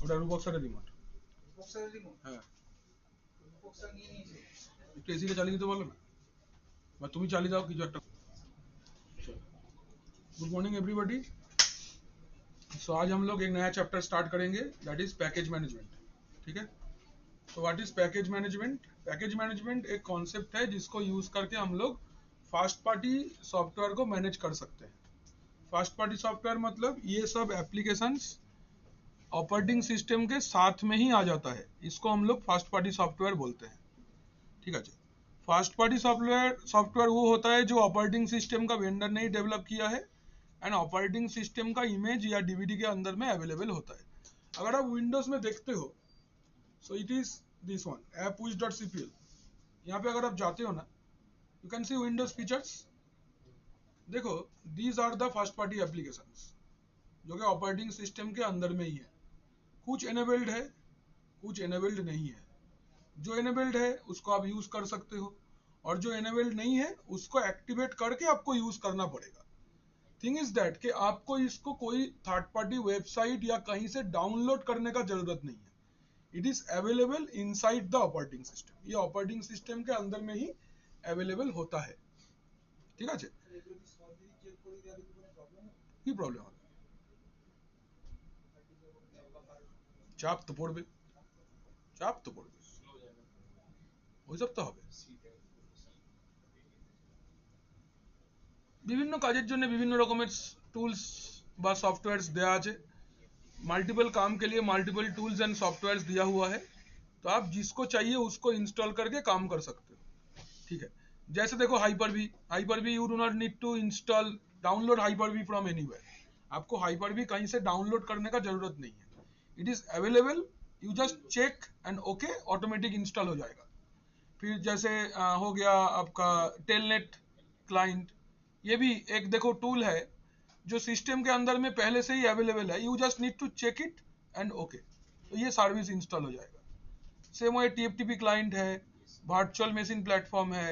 ওটা রুবক্সারের remote. বক্সারের remote, হ্যাঁ, boxer নিয়ে নিয়েছে। একটু এসিটা চালিয়ে দিতে বলো না, বা তুমি চালিয়ে দাও কিছু একটা। Good morning everybody. सो आज हम लोग एक नया चैप्टर स्टार्ट करेंगे, दैट इज पैकेज मैनेजमेंट। ठीक है, तो what is package management? Package management एक कॉन्सेप्ट है जिसको यूज करके हम लोग फास्ट पार्टी सॉफ्टवेयर को मैनेज कर सकते हैं। फास्ट पार्टी सॉफ्टवेयर मतलब ये सब एप्लीकेशंस ऑपरेटिंग सिस्टम के साथ में ही आ जाता है, इसको हम लोग फास्ट पार्टी सॉफ्टवेयर बोलते हैं। ठीक है, फास्ट पार्टी सॉफ्टवेयर सॉफ्टवेयर वो होता है जो ऑपरेटिंग सिस्टम का वेंडर ने डेवलप किया है एंड ऑपरेटिंग सिस्टम का इमेज या डीवीडी के अंदर में अवेलेबल होता है। अगर आप विंडोज में देखते हो, so it is this one appwish.cpl। यहाँ पे अगर आप जाते हो ना, you can see Windows features. देखो, these are the first party applications जो कि ऑपरेटिंग सिस्टम के अंदर में ही है। कुछ एनेबल्ड है, कुछ एनेबल्ड नहीं है। जो एनेबल्ड है उसको आप यूज कर सकते हो, और जो एनेबल्ड नहीं है उसको एक्टिवेट करके आपको यूज करना पड़ेगा। थिंग इज दैट कि आपको इसको कोई थर्ड पार्टी वेबसाइट या कहीं से डाउनलोड करने का जरूरत नहीं है। It is available inside the operating system. ये ऑपरेटिंग सिस्टम के अंदर में ही अवेलेबल होता है। ঠিক আছে, কি প্রবলেম হবে? চাপ তো পড়বে, চাপ তো পড়বে, ওইসব তো হবে। বিভিন্ন কাজের জন্য বিভিন্ন রকমের টুলস বা সফটওয়্যার্স দেয়া আছে। मल्टीपल काम के लिए मल्टीपल टूल्स एंड सॉफ्टवेयर दिया हुआ है, तो आप जिसको चाहिए उसको इंस्टॉल करके काम कर सकते हो। ठीक है, जैसे देखो Hyper V you do not need to install download Hyper V from anywhere. आपको हाइपर भी कहीं से डाउनलोड करने का जरूरत नहीं है, it is available. You just check and okay, automatic install हो जाएगा। फिर जैसे हो गया आपका टेलनेट क्लाइंट, ये भी एक देखो टूल है जो सिस्टम के अंदर में पहले से ही अवेलेबल है। You just need to check it and okay, तो ये सर्विस इंस्टॉल हो जाएगा। सेम वे टीएफटीपी क्लाइंट है, ভার্চুয়াল মেশিন প্ল্যাটফর্ম है,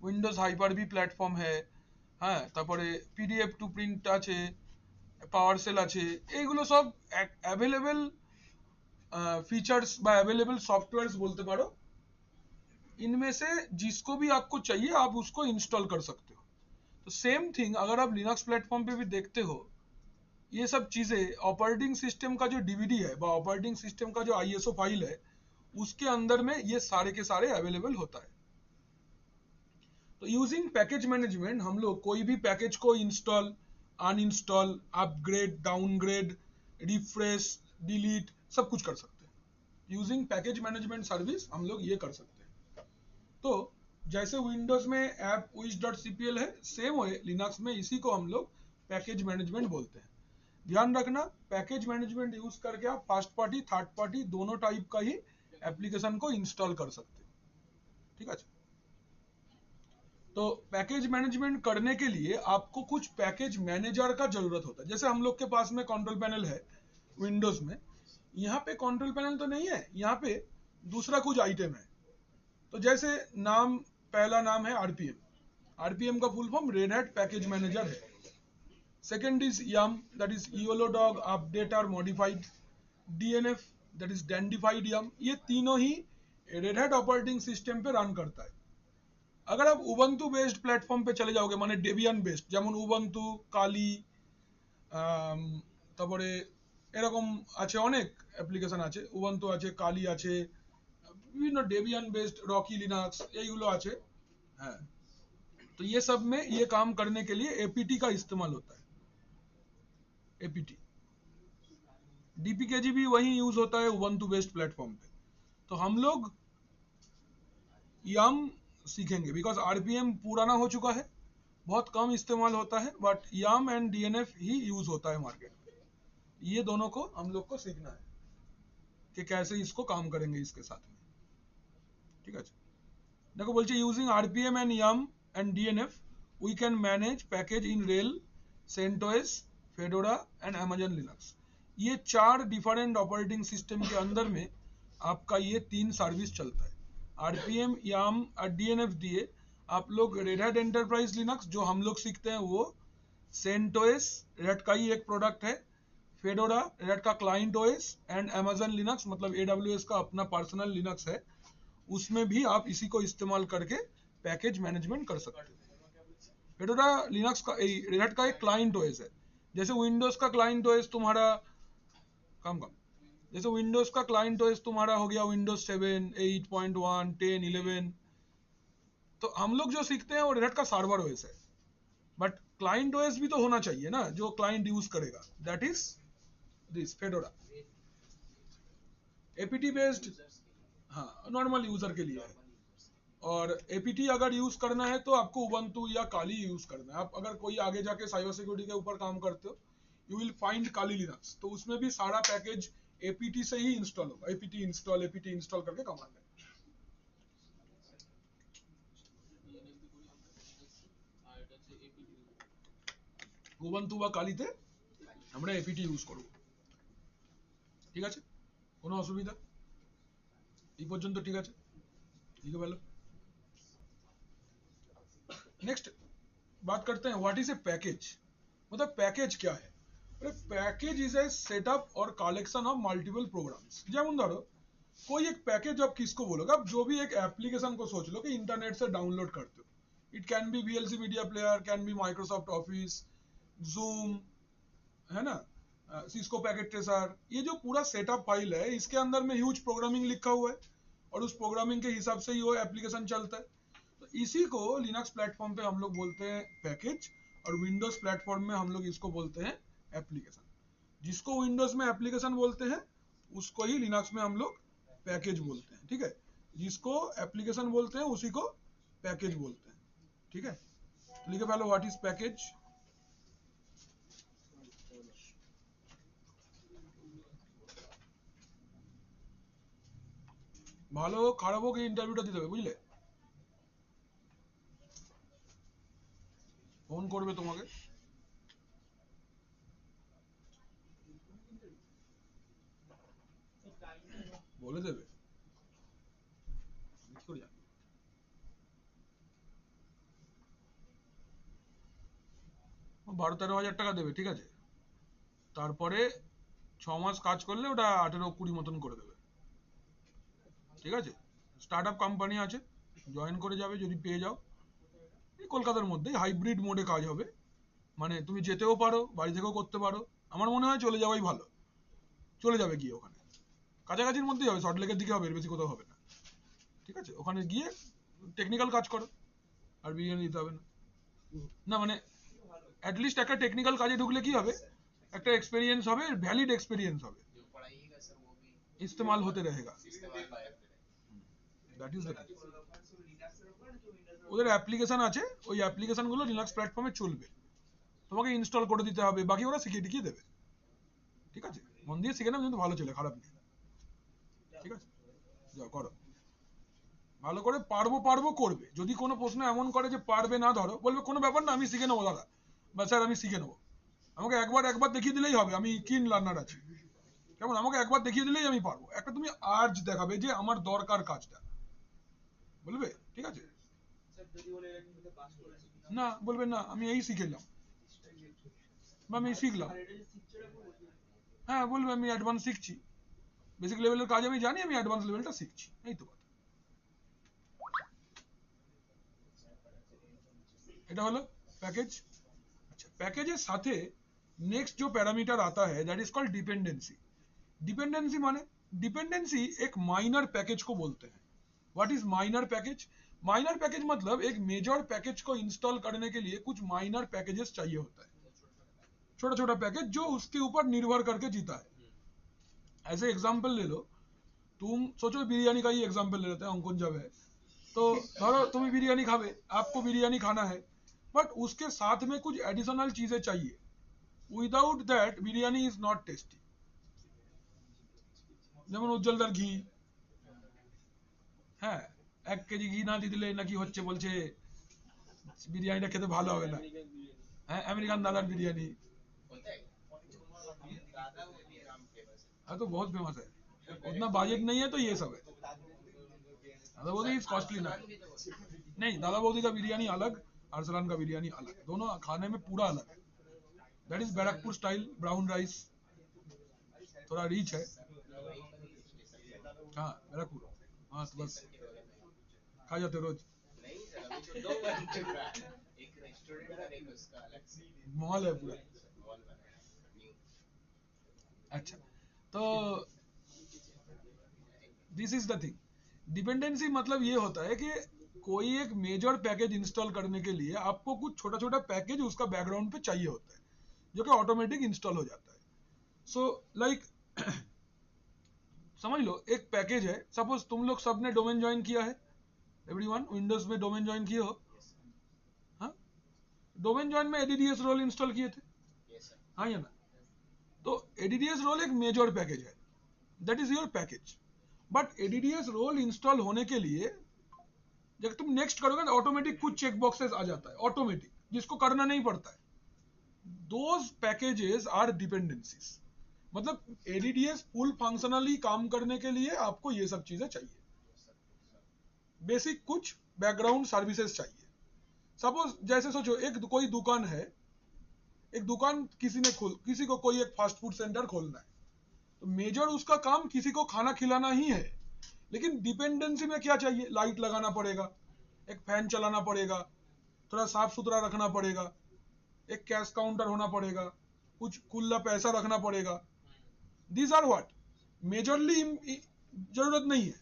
উইন্ডোজ হাইপার ভি প্ল্যাটফর্ম है, হ্যাঁ, তারপরে পিডিএফ টু প্রিন্ট আছে, পাওয়ার সেল আছে, এইগুলো সব অ্যাভেলেবল फीचर्स বা अवेलेबल सॉफ्टवेयर्स बोलते पारो। इनमें से जिसको भी आपको चाहिए आप उसको इंस्टॉल कर सकते हो। तो सेम थिंग अगर आप लिनक्स प्लेटफॉर्म पे भी देखते हो, ये सब चीजें ऑपरेटिंग सिस्टम का जो डीवीडी है বা ऑपरेटिंग सिस्टम का जो आईएसओ फाइल है उसके अंदर में ये सारे के सारे अवेलेबल होता है। तो यूजिंग पैकेज मैनेजमेंट हम लोग कोई भी पैकेज को install, uninstall, upgrade, downgrade, refresh, delete सब कुछ कर सकते हैं। यूजिंग पैकेज मैनेजमेंट सर्विस हम लोग ये कर सकते हैं। तो जैसे विंडोज में appwish.cpl है, सेम वे लिनक्स में इसी को हम लोग पैकेज मैनेजमेंट बोलते हैं। ध्यान रखना, पैकेज मैनेजमेंट यूज करके आप फर्स्ट पार्टी थर्ड पार्टी दोनों टाइप का ही एप्लीकेशन को इंस्टॉल कर सकते हो। ठीक है, तो पैकेज मैनेजमेंट करने के लिए आपको कुछ पैकेज मैनेजर का जरूरत होता है। जैसे हम लोग के पास में कंट्रोल पैनल है विंडोज में, यहाँ पे कंट्रोल पैनल तो नहीं है, यहाँ पे दूसरा कुछ आइटम है। तो जैसे नाम, पहला नाम है आरपीएम। आरपीएम का full form Red Hat package manager है। Second is yum, that is yellow dog update और modified. DNF, that is dandified yum. ये तीनों ही रेड हैट ऑपरेटिंग सिस्टम पे रन करता है। अगर आप उबंटू बेस्ड प्लेटफॉर्म पे चले जाओगे, माने डेबियन बेस्ड, যেমন উবুন্টু, কালি, তারপরে এরকম আছে অনেক অ্যাপ্লিকেশন আছে, উবুন্টু আছে, কালি আছে, বিভিন্ন डेबियन बेस्ड रॉकी लिनक्स এইগুলো আছে। হ্যাঁ, तो ये सब में ये काम करने के लिए एपीटी का इस्तेमाल होता है। एपीटी, डीपीकेजी भी वही यूज होता है उबुंटू बेस्ड प्लेटफॉर्म पे। तो हम लोग यम सीखेंगे बिकॉज आरपीएम पुराना हो चुका है, बहुत कम इस्तेमाल होता है, बट यम एंड डीएनएफ ही यूज होता है मार्केट में। ये दोनों को हम लोग को सीखना है कि कैसे इसको काम करेंगे इसके साथ में। ठीक है, देखो बोलছে using RPM and yum and DNF we can manage package in रेल, CentOS, Fedora and Amazon Linux. ये चार डिफरेंट ऑपरेटिंग सिस्टम के अंदर में आपका ये तीन सर्विस चलता है। आरपीएम, याम और डीएनएफ दिए आप लोग रेड हैट एंटरप्राइज लिनक्स जो हम लोग सीखते हैं वो, सेंटोस रेड का ही एक प्रोडक्ट है, फेडोरा रेड हैट का client OS and Amazon Linux मतलब AWS का अपना पर्सनल लिनक्स है, उसमें भी आप इसी को इस्तेमाल करके पैकेज मैनेजमेंट कर सकते हो। फेडोरा लिनक्स का रेड हैट का एक क्लाइंट ओएस है, जैसे विंडोज का क्लाइंट ओएस तुम्हारा कम जैसे विंडोज का क्लाइंट ओएस तुम्हारा हो गया विंडोज 7, 8.1, 10, 11। तो हम लोग जो सीखते हैं वो रेड हैट का सर्वर ओएस है, बट क्लाइंट ओएस भी तो होना चाहिए ना जो क्लाइंट यूज करेगा, that is this fedora APT based. हाँ, नॉर्मल यूजर के लिए है। और एपीटी अगर यूज करना है तो आपको उबंटू या काली यूज करना है। आप अगर कोई आगे जाके साइबर सिक्योरिटी के ऊपर काम करते हो, you will find Kali Linux, तो उसमें भी सारा पैकेज एपीटी से ही इंस्टॉल होगा। एपीटी इंस्टॉल करके कमांड है। উবুন্টু বা কালিতে আমরা এপিটি ইউজ করব, ঠিক আছে? কোনো অসুবিধা এই পর্যন্ত ঠিক আছে? লিখে ফেলো। नेक्स्ट बात करते हैं व्हाट इज ए पैकेज। मतलब पैकेज क्या है? अरे पैकेज इज ए सेटअप और कलेक्शन ऑफ मल्टीपल प्रोग्राम्स। যেমন ধরো कोई एक पैकेज आप किसको बोलोगे? आप जो भी एक एप्लीकेशन को सोच लो कि इंटरनेट से डाउनलोड करते हो। It can be VLC media player, can be Microsoft office, zoom, है ना, सिस्को पैकेट ट्रेसर। ये जो पूरा सेटअप फाइल है इसके अंदर में ह्यूज प्रोग्रामिंग लिखा हुआ है और उस प्रोग्रामिंग के हिसाब से ही वो एप्लीकेशन चलता है। तो इसी को लिनक्स प्लेटफॉर्म पे हम लोग बोलते हैं पैकेज, और विंडोज प्लेटफॉर्म में हम लोग इसको बोलते हैं एप्लीकेशन। जिसको विंडोज में एप्लीकेशन बोलते हैं उसको ही लिनक्स में हम लोग पैकेज बोलते हैं, ठीक है? जिसको एप्लीकेशन बोलते हैं उसी को पैकेज बोलते हैं, ठीक है? तो लिखे पहले व्हाट इज पैकेज। ভালো খারাপ হোক ইন্টারভিউটা দিতে হবে, বুঝলে? ফোন করবে তোমাকে, বলে দেবে কি করে জানবে? 12-13 হাজার টাকা দেবে, ঠিক আছে? তারপরে 6 মাস কাজ করলে ওটা 18-20 মতন করে দেবে, ঠিক আছে? স্টার্ট আপ কোম্পানি আছে, জয়েন করে যাবে যদি পেয়ে যাও। এই কলকাতার মধ্যে হাইব্রিড মোডে কাজ হবে, মানে তুমি যেতেও পারো বাড়ি থেকেও করতে পারো। আমার মনে হয় চলে যাওয়াই ভালো, চলে যাবে গিয়ে ওখানে কাছাকাছির মধ্যেই হবে, সল্টলেকের দিকে হবে, এর বেশি কোথাও হবে না, ঠিক আছে? ওখানে গিয়ে টেকনিক্যাল কাজ করো, আর বিরিয়ানি দিতে হবে না। না মানে অ্যাটলিস্ট একটা টেকনিক্যাল কাজে ঢুকলে কি হবে, একটা এক্সপেরিয়েন্স হবে, ভ্যালিড এক্সপেরিয়েন্স হবে, इस्तेमाल होते रहेगा। That is the thing. ওদের অ্যাপ্লিকেশন আছে, ওই অ্যাপ্লিকেশন গুলো লিনাক্স প্ল্যাটফর্মে চলবে, তোমাকে ইনস্টল করে দিতে হবে, বাকি ওরা শিখিয়ে টিখিয়ে দেবে, ঠিক আছে? মন দিয়ে শিখে নাও, কিন্তু ভালো চলে, খারাপ নেই, ঠিক আছে? যাও করো ভালো করে, পারবো করবে। যদি কোনো প্রশ্ন এমন করে যে পারবে না, ধরো বলবে কোনো ব্যাপার না, আমি শিখে নেবো দাদা, বা স্যার আমি শিখে নেবো, আমাকে একবার দেখিয়ে দিলেই হবে, আমি কিন লার্নার আছি, কেমন? আমাকে একবার দেখিয়ে দিলেই আমি পারবো। একটা তুমি আর্জ দেখাবে যে আমার দরকার কাজটা, বলবে, ঠিক আছে? না বলবে না আমি এই শিখে এলাম বা আমি শিখলাম, হ্যাঁ বলবে আমি অ্যাডভান্স শিখছি, বেসিক লেভেলের কাজ আমি জানি, আমি অ্যাডভান্স লেভেলটা শিখছি, এই তো কথা। এটা হলো पैकेज। अच्छा, पैकेजेর সাথে नेक्स्ट जो पैरामीटर आता है that is called dependency. Dependency माने, डिपेंडेंसी एक माइनर पैकेज को बोलते हैं। What is minor package? Minor package मतलब एक मेजर पैकेज को इंस्टॉल करने के लिए कुछ माइनर पैकेजेस चाहिए होता है, छोटा छोटा पैकेज जो उसके ऊपर निर्भर करके जीता है। ऐसे एग्जांपल ले लो, तुम सोचो बिरयानी का ही एग्जांपल ले लेते हैं, अंकुन जब है तो धरो तुम्हें बिरयानी खावे, आपको बिरयानी खाना है, बट उसके साथ में कुछ एडिशनल चीजें चाहिए, without that biryani is not tasty. যেমন উজ্জ্বলদার ঘি, হ্যাঁ 1 কেজি ঘি না দিয়ে দিলে নাকি হচ্ছে, বলছে বিরিয়ানিটা খেতে ভালো হবে না। হ্যাঁ, আমেরিকান দাদার বিরিয়ানি, हाँ तो बहुत फेमस है, उतना बजट नहीं है तो ये सब है। दादा बौदी इज कॉस्टली ना, नहीं दादा बौदी का बिरयानी अलग, अरसलान का बिरयानी अलग, दोनों खाने में पूरा अलग है। That is Barrackpore style brown rice, थोड़ा रीच है। हाँ मेरा कूल, हाँ तो बस खा जाते हो रोज। मॉल है पूरा। अच्छा, तो this is the thing, dependency मतलब ये होता है कि कोई एक मेजर पैकेज इंस्टॉल करने के लिए आपको कुछ छोटा छोटा पैकेज उसका बैकग्राउंड पे चाहिए होता है, जो कि ऑटोमेटिक इंस्टॉल हो जाता है। सो लाइक समझ लो एक पैकेज है, सपोज तुम लोग सबने डोमेन ज्वाइन किया है, एवरीवन विंडोज में डोमेन ज्वाइन किए हो, हाँ डोमेन ज्वाइन में एडीडीएस रोल इंस्टॉल किए थे, हाँ या ना? तो एडीडीएस रोल एक मेजर पैकेज है, that is your package. But ADDS role install होने के लिए जब तुम नेक्स्ट करोगे तो ऑटोमेटिक कुछ चेक बॉक्सेस आ जाता है ऑटोमेटिक, जिसको करना नहीं पड़ता है। दोज पैकेजेस आर डिपेंडेंसीज, मतलब एडीडीएस फुल फंक्शनली काम करने के लिए आपको ये सब चीजें चाहिए, बेसिक कुछ बैकग्राउंड सर्विसेज चाहिए। सपोज जैसे सोचो एक कोई दुकान है, एक दुकान किसी को कोई एक फास्ट फूड सेंटर खोलना है, तो मेजर उसका काम किसी को खाना खिलाना ही है, लेकिन डिपेंडेंसी में क्या चाहिए, लाइट लगाना पड़ेगा, एक फैन चलाना पड़ेगा, थोड़ा साफ सुथरा रखना पड़ेगा, एक कैश काउंटर होना पड़ेगा, कुछ खुला पैसा रखना पड़ेगा। दीज आर व्हाट मेजरली जरूरत नहीं है,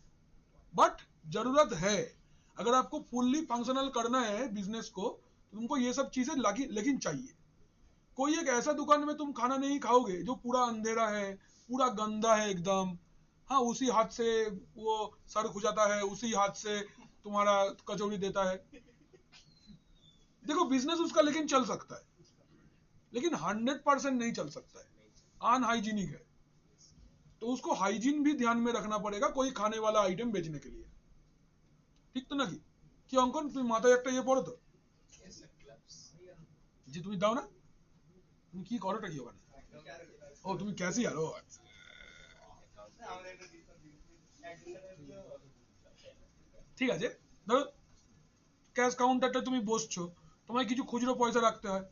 बट जरूरत है। अगर आपको फुल्ली फंक्शनल करना है बिजनेस को तो तुमको ये सब चीजें लेकिन चाहिए। कोई एक ऐसा दुकान में तुम खाना नहीं खाओगे जो पूरा अंधेरा है, पूरा गंदा है एकदम, हाँ उसी हाथ से वो सर खुजाता है, उसी हाथ से तुम्हारा कचौड़ी देता है। देखो बिजनेस उसका लेकिन चल सकता है, लेकिन 100% नहीं चल सकता है, अनहाइजीनिक है, तो उसको हाइजीन भी ध्यान में रखना पड़ेगा कोई खाने वाला आइटम बेचने के लिए, ঠিক তো নাকি? কি অঙ্কন তুমি মাথায় একটা ইয়ে পড়ো তো, যে তুমি দাও না, তুমি কি করোটা কি ওখানে? ও তুমি ক্যাশিয়ার, ও আচ্ছা। ঠিক আছে, ধরো ক্যাশ কাউন্টারটা তুমি বসছো, তোমায় কিছু খুচরো পয়সা রাখতে হয়,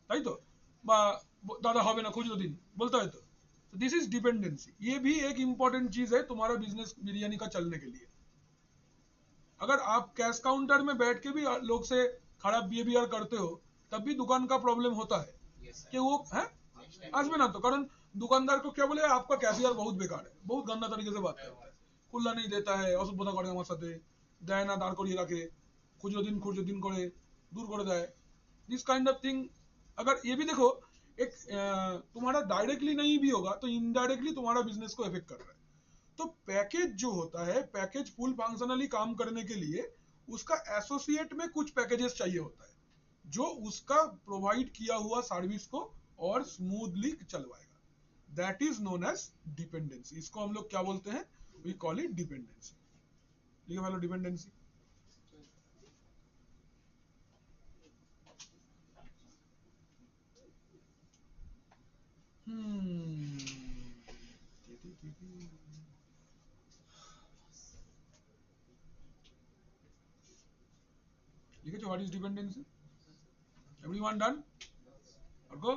তাই তো? বা दादा হবে না খুচরো দিন बोलते है तो दिस इज डिपेंडेंसी। ये भी एक इंपॉर्टेंट चीज है तुम्हारा बिजनेस बिरयानी का चलने के लिए। अगर आप कैश काउंटर में बैठ के भी लोग से खराब बिहेवियर करते हो तब भी दुकान का प्रॉब्लम होता है, कि वो है আসবে না তো, কারণ दुकानदार को क्या बोले आपका कैशियर बहुत बेकार है, बहुत गंदा तरीके से बात करता है, खुला नहीं देता है, অসভ্যতা করে আমার সাথে, দেয় না, দাঁড় করিয়ে রাখে, খুচরো দিন করে दूर করে দেয়, दिस काइंड ऑफ थिंग। अगर ये भी देखो एक तुम्हारा डायरेक्टली नहीं भी होगा तो इनडायरेक्टली तुम्हारा बिजनेस को इफेक्ट कर रहा है। तो पैकेज जो होता है, पैकेज फुल फंक्शनली काम करने के लिए उसका एसोसिएट में कुछ पैकेजेस चाहिए होता है, जो उसका प्रोवाइड किया हुआ सर्विस को और स्मूथली चलवाएगा, that is known as dependency. इसको हम लोग क्या बोलते हैं, वी कॉल इट डिपेंडेंसी। लिखो वालों डिपेंडेंसी। लिखो what is dependency, everyone done, और गो।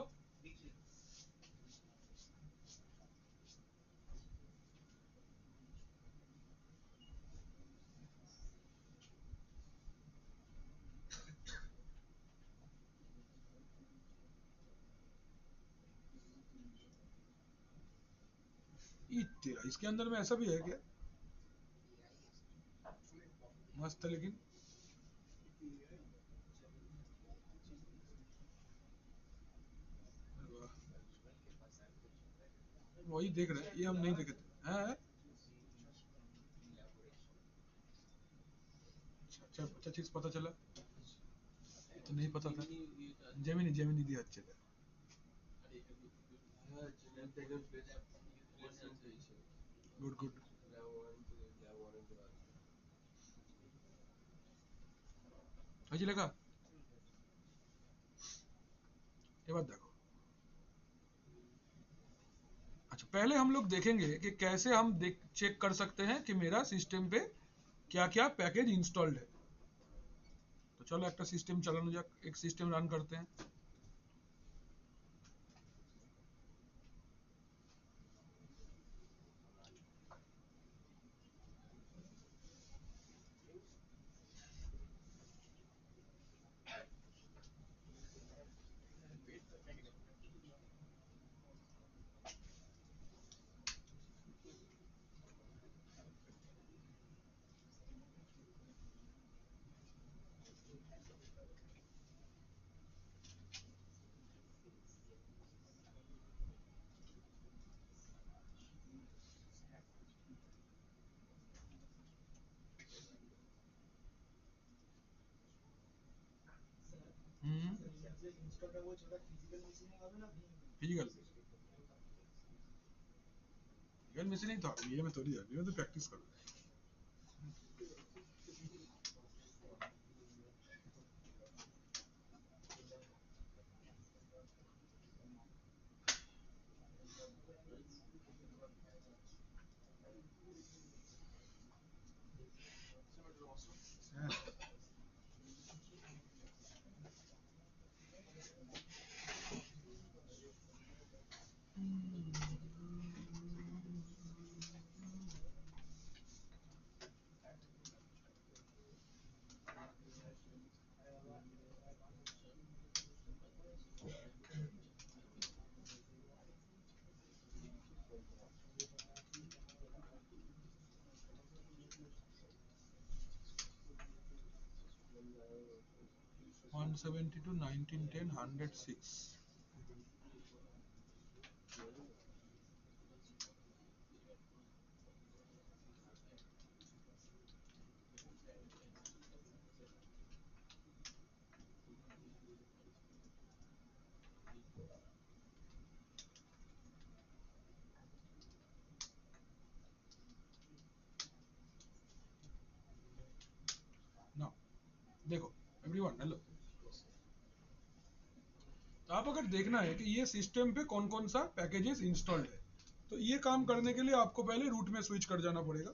तेरा इसके अंदर में ऐसा भी है क्या, मस्त है लेकिन वही देख रहे हैं, ये हम नहीं देखे थे हैं? अच्छा अच्छा चीज पता चला, ये तो नहीं पता था। जेमिनी जेमिनी दिया अच्छे थे, गुड गुड। হয়েছে লেখা, এবার देखो। अच्छा पहले हम लोग देखेंगे कि कैसे हम चेक कर सकते हैं कि मेरा सिस्टम पे क्या क्या पैकेज इंस्टॉल्ड है। तो चलो एक सिस्टम चलानो जाक, एक सिस्टम रन करते हैं। যে ইনস্টলটা বলছে ওটা ফিজিক্যাল মেশিনে হবে না फिजिकल फिजिकल मशीन ही था ये में थोड़ी है ये में तो प्रैक्टिस करो हाँ। 172 1910 106 नाउ देखो एवरीवन हेलो तो आप अगर देखना है कि ये सिस्टम पे कौन कौन सा पैकेजेस इंस्टॉल्ड है तो ये काम करने के लिए आपको पहले रूट में स्विच कर जाना पड़ेगा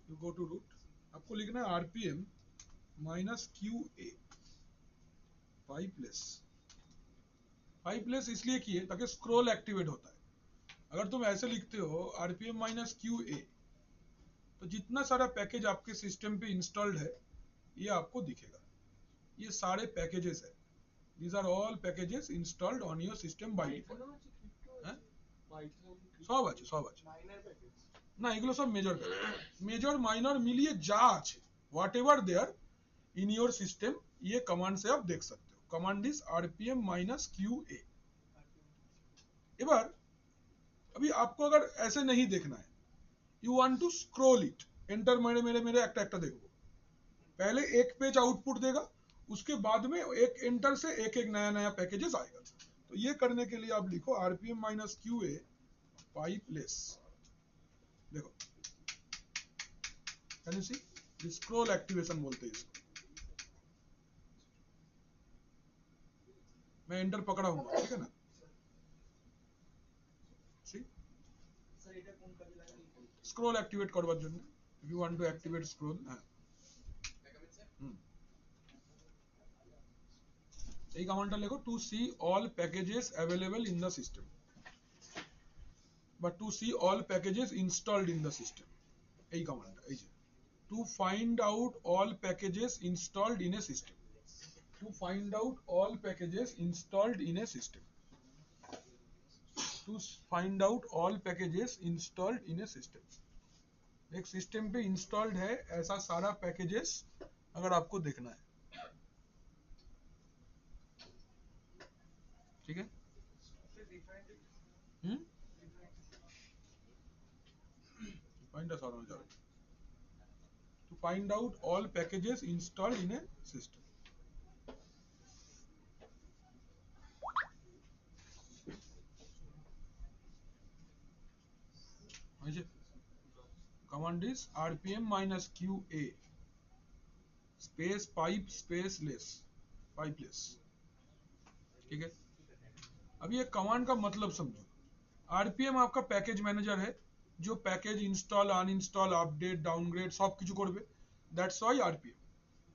यू गो टू रूट आपको लिखना है आरपीएम माइनस क्यू ए पाइपलेस इसलिए किए ताकि स्क्रॉल एक्टिवेट होता है अगर तुम ऐसे लिखते हो आरपीएम माइनस क्यू ए तो जितना सारा पैकेज आपके सिस्टम पे इंस्टॉल्ड है ये आपको दिखेगा ये सारे पैकेजेस है these are all packages installed on your system by default হ্যাঁ সব আছে না এগুলো সব মেজর মাইনর মিলিয়ে যা আছে whatever there in your system ये कमांड से आप देख सकते हो command is rpm minus QA এবার अभी आपको अगर ऐसे नहीं देखना है you want to scroll it enter मेरे একটা देखो पहले एक पेज आउटपुट देगा उसके बाद में एक एंटर से एक नया पैकेजेस आएगा तो ये करने के लिए आप लिखो आरपीएम माइनस QA पाइपलेस देखो can you see scroll activation बोलते हैं इसको मैं एंटर पकड़ा हूँ ठीक है ना सी স্যার এটা কোন কাজে লাগে स्क्रॉल एक्टिवेट करवार জন্য if you want to activate scroll এই কমান্ডটা লেখো to see all packages available in the system বা to see all packages installed in the system এই কমান্ডটা এই যে to find out all packages installed in a system to find out all packages installed in a system to find out all packages installed in a system एक सिस्टम पे installed है ऐसा सारा पैकेजेस अगर आपको देखना है ठीक है to find out all packages installed in a system command is rpm minus QA space pipe space less pipeless ठीक है अभी ये कमांड का मतलब समझो आरपीएम आपका पैकेज मैनेजर है जो package install uninstall update downgrade सब কিছু করবে दैट्स व्हाई आरपीएम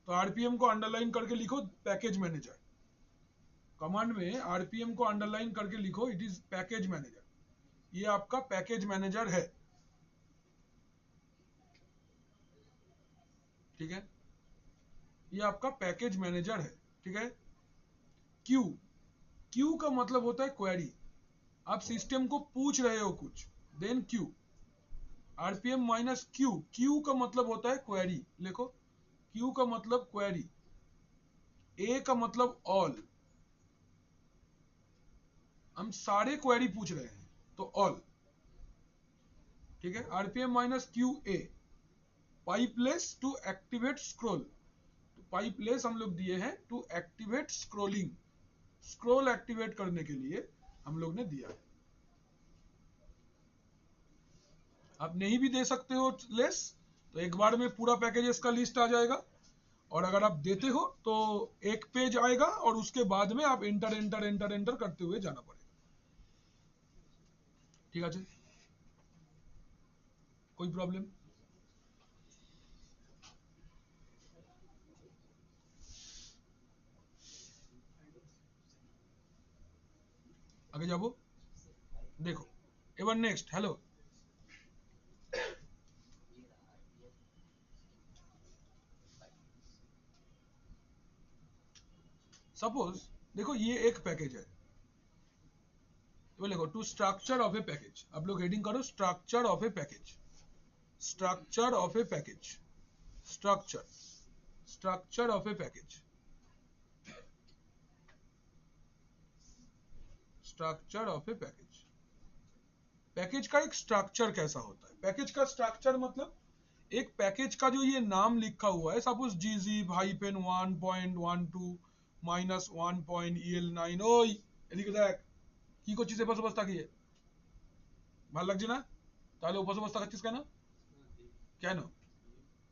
तो आरपीएम को अंडरलाइन करके लिखो पैकेज मैनेजर कमांड में आरपीएम को अंडरलाइन करके लिखो इट इज पैकेज मैनेजर ये आपका पैकेज मैनेजर है ठीक है ये आपका पैकेज मैनेजर है ठीक है क्यू का मतलब होता है क्वेरी आप सिस्टम को पूछ रहे हो कुछ then Q RPM minus Q का मतलब होता है क्वेरी लिखो क्यू का मतलब क्वेरी ए का मतलब ऑल हम सारे क्वेरी पूछ रहे हैं तो ऑल ठीक है RPM minus QA pipe less to activate scroll pipe less हम लोग दिए हैं to activate scrolling, scroll activate करने के लिए हम लोग ने दिया है। आप नहीं भी दे सकते हो लेस, तो एक बार में पूरा पैकेजेस का लिस्ट आ जाएगा, और अगर आप देते हो तो एक पेज आएगा और उसके बाद में आप एंटर एंटर एंटर एंटर करते हुए जाना पड़ेगा। ठीक है, कोई प्रॉब्लम? आगे जाओ, देखो एवर नेक्स्ट। हेलो, सपोज देखो ये एक पैकेज है, तो देखो to structure of a package, आप लोग हेडिंग करो structure of a package, structure of a package, structure, structure of a package, structure of a package. Package का एक स्ट्रक्चर कैसा होता है? पैकेज का स्ट्रक्चर मतलब एक पैकेज का जो ये नाम लिखा हुआ है, सपोज gzip -1.12 -1.el9 ওই এদিকে দেখ কি করছিস এপাশে বসে তাকিয়ে, ভালো লাগছে না? তাহলে ওপাশে বসে তাকাচ্ছিস কেন? কেন?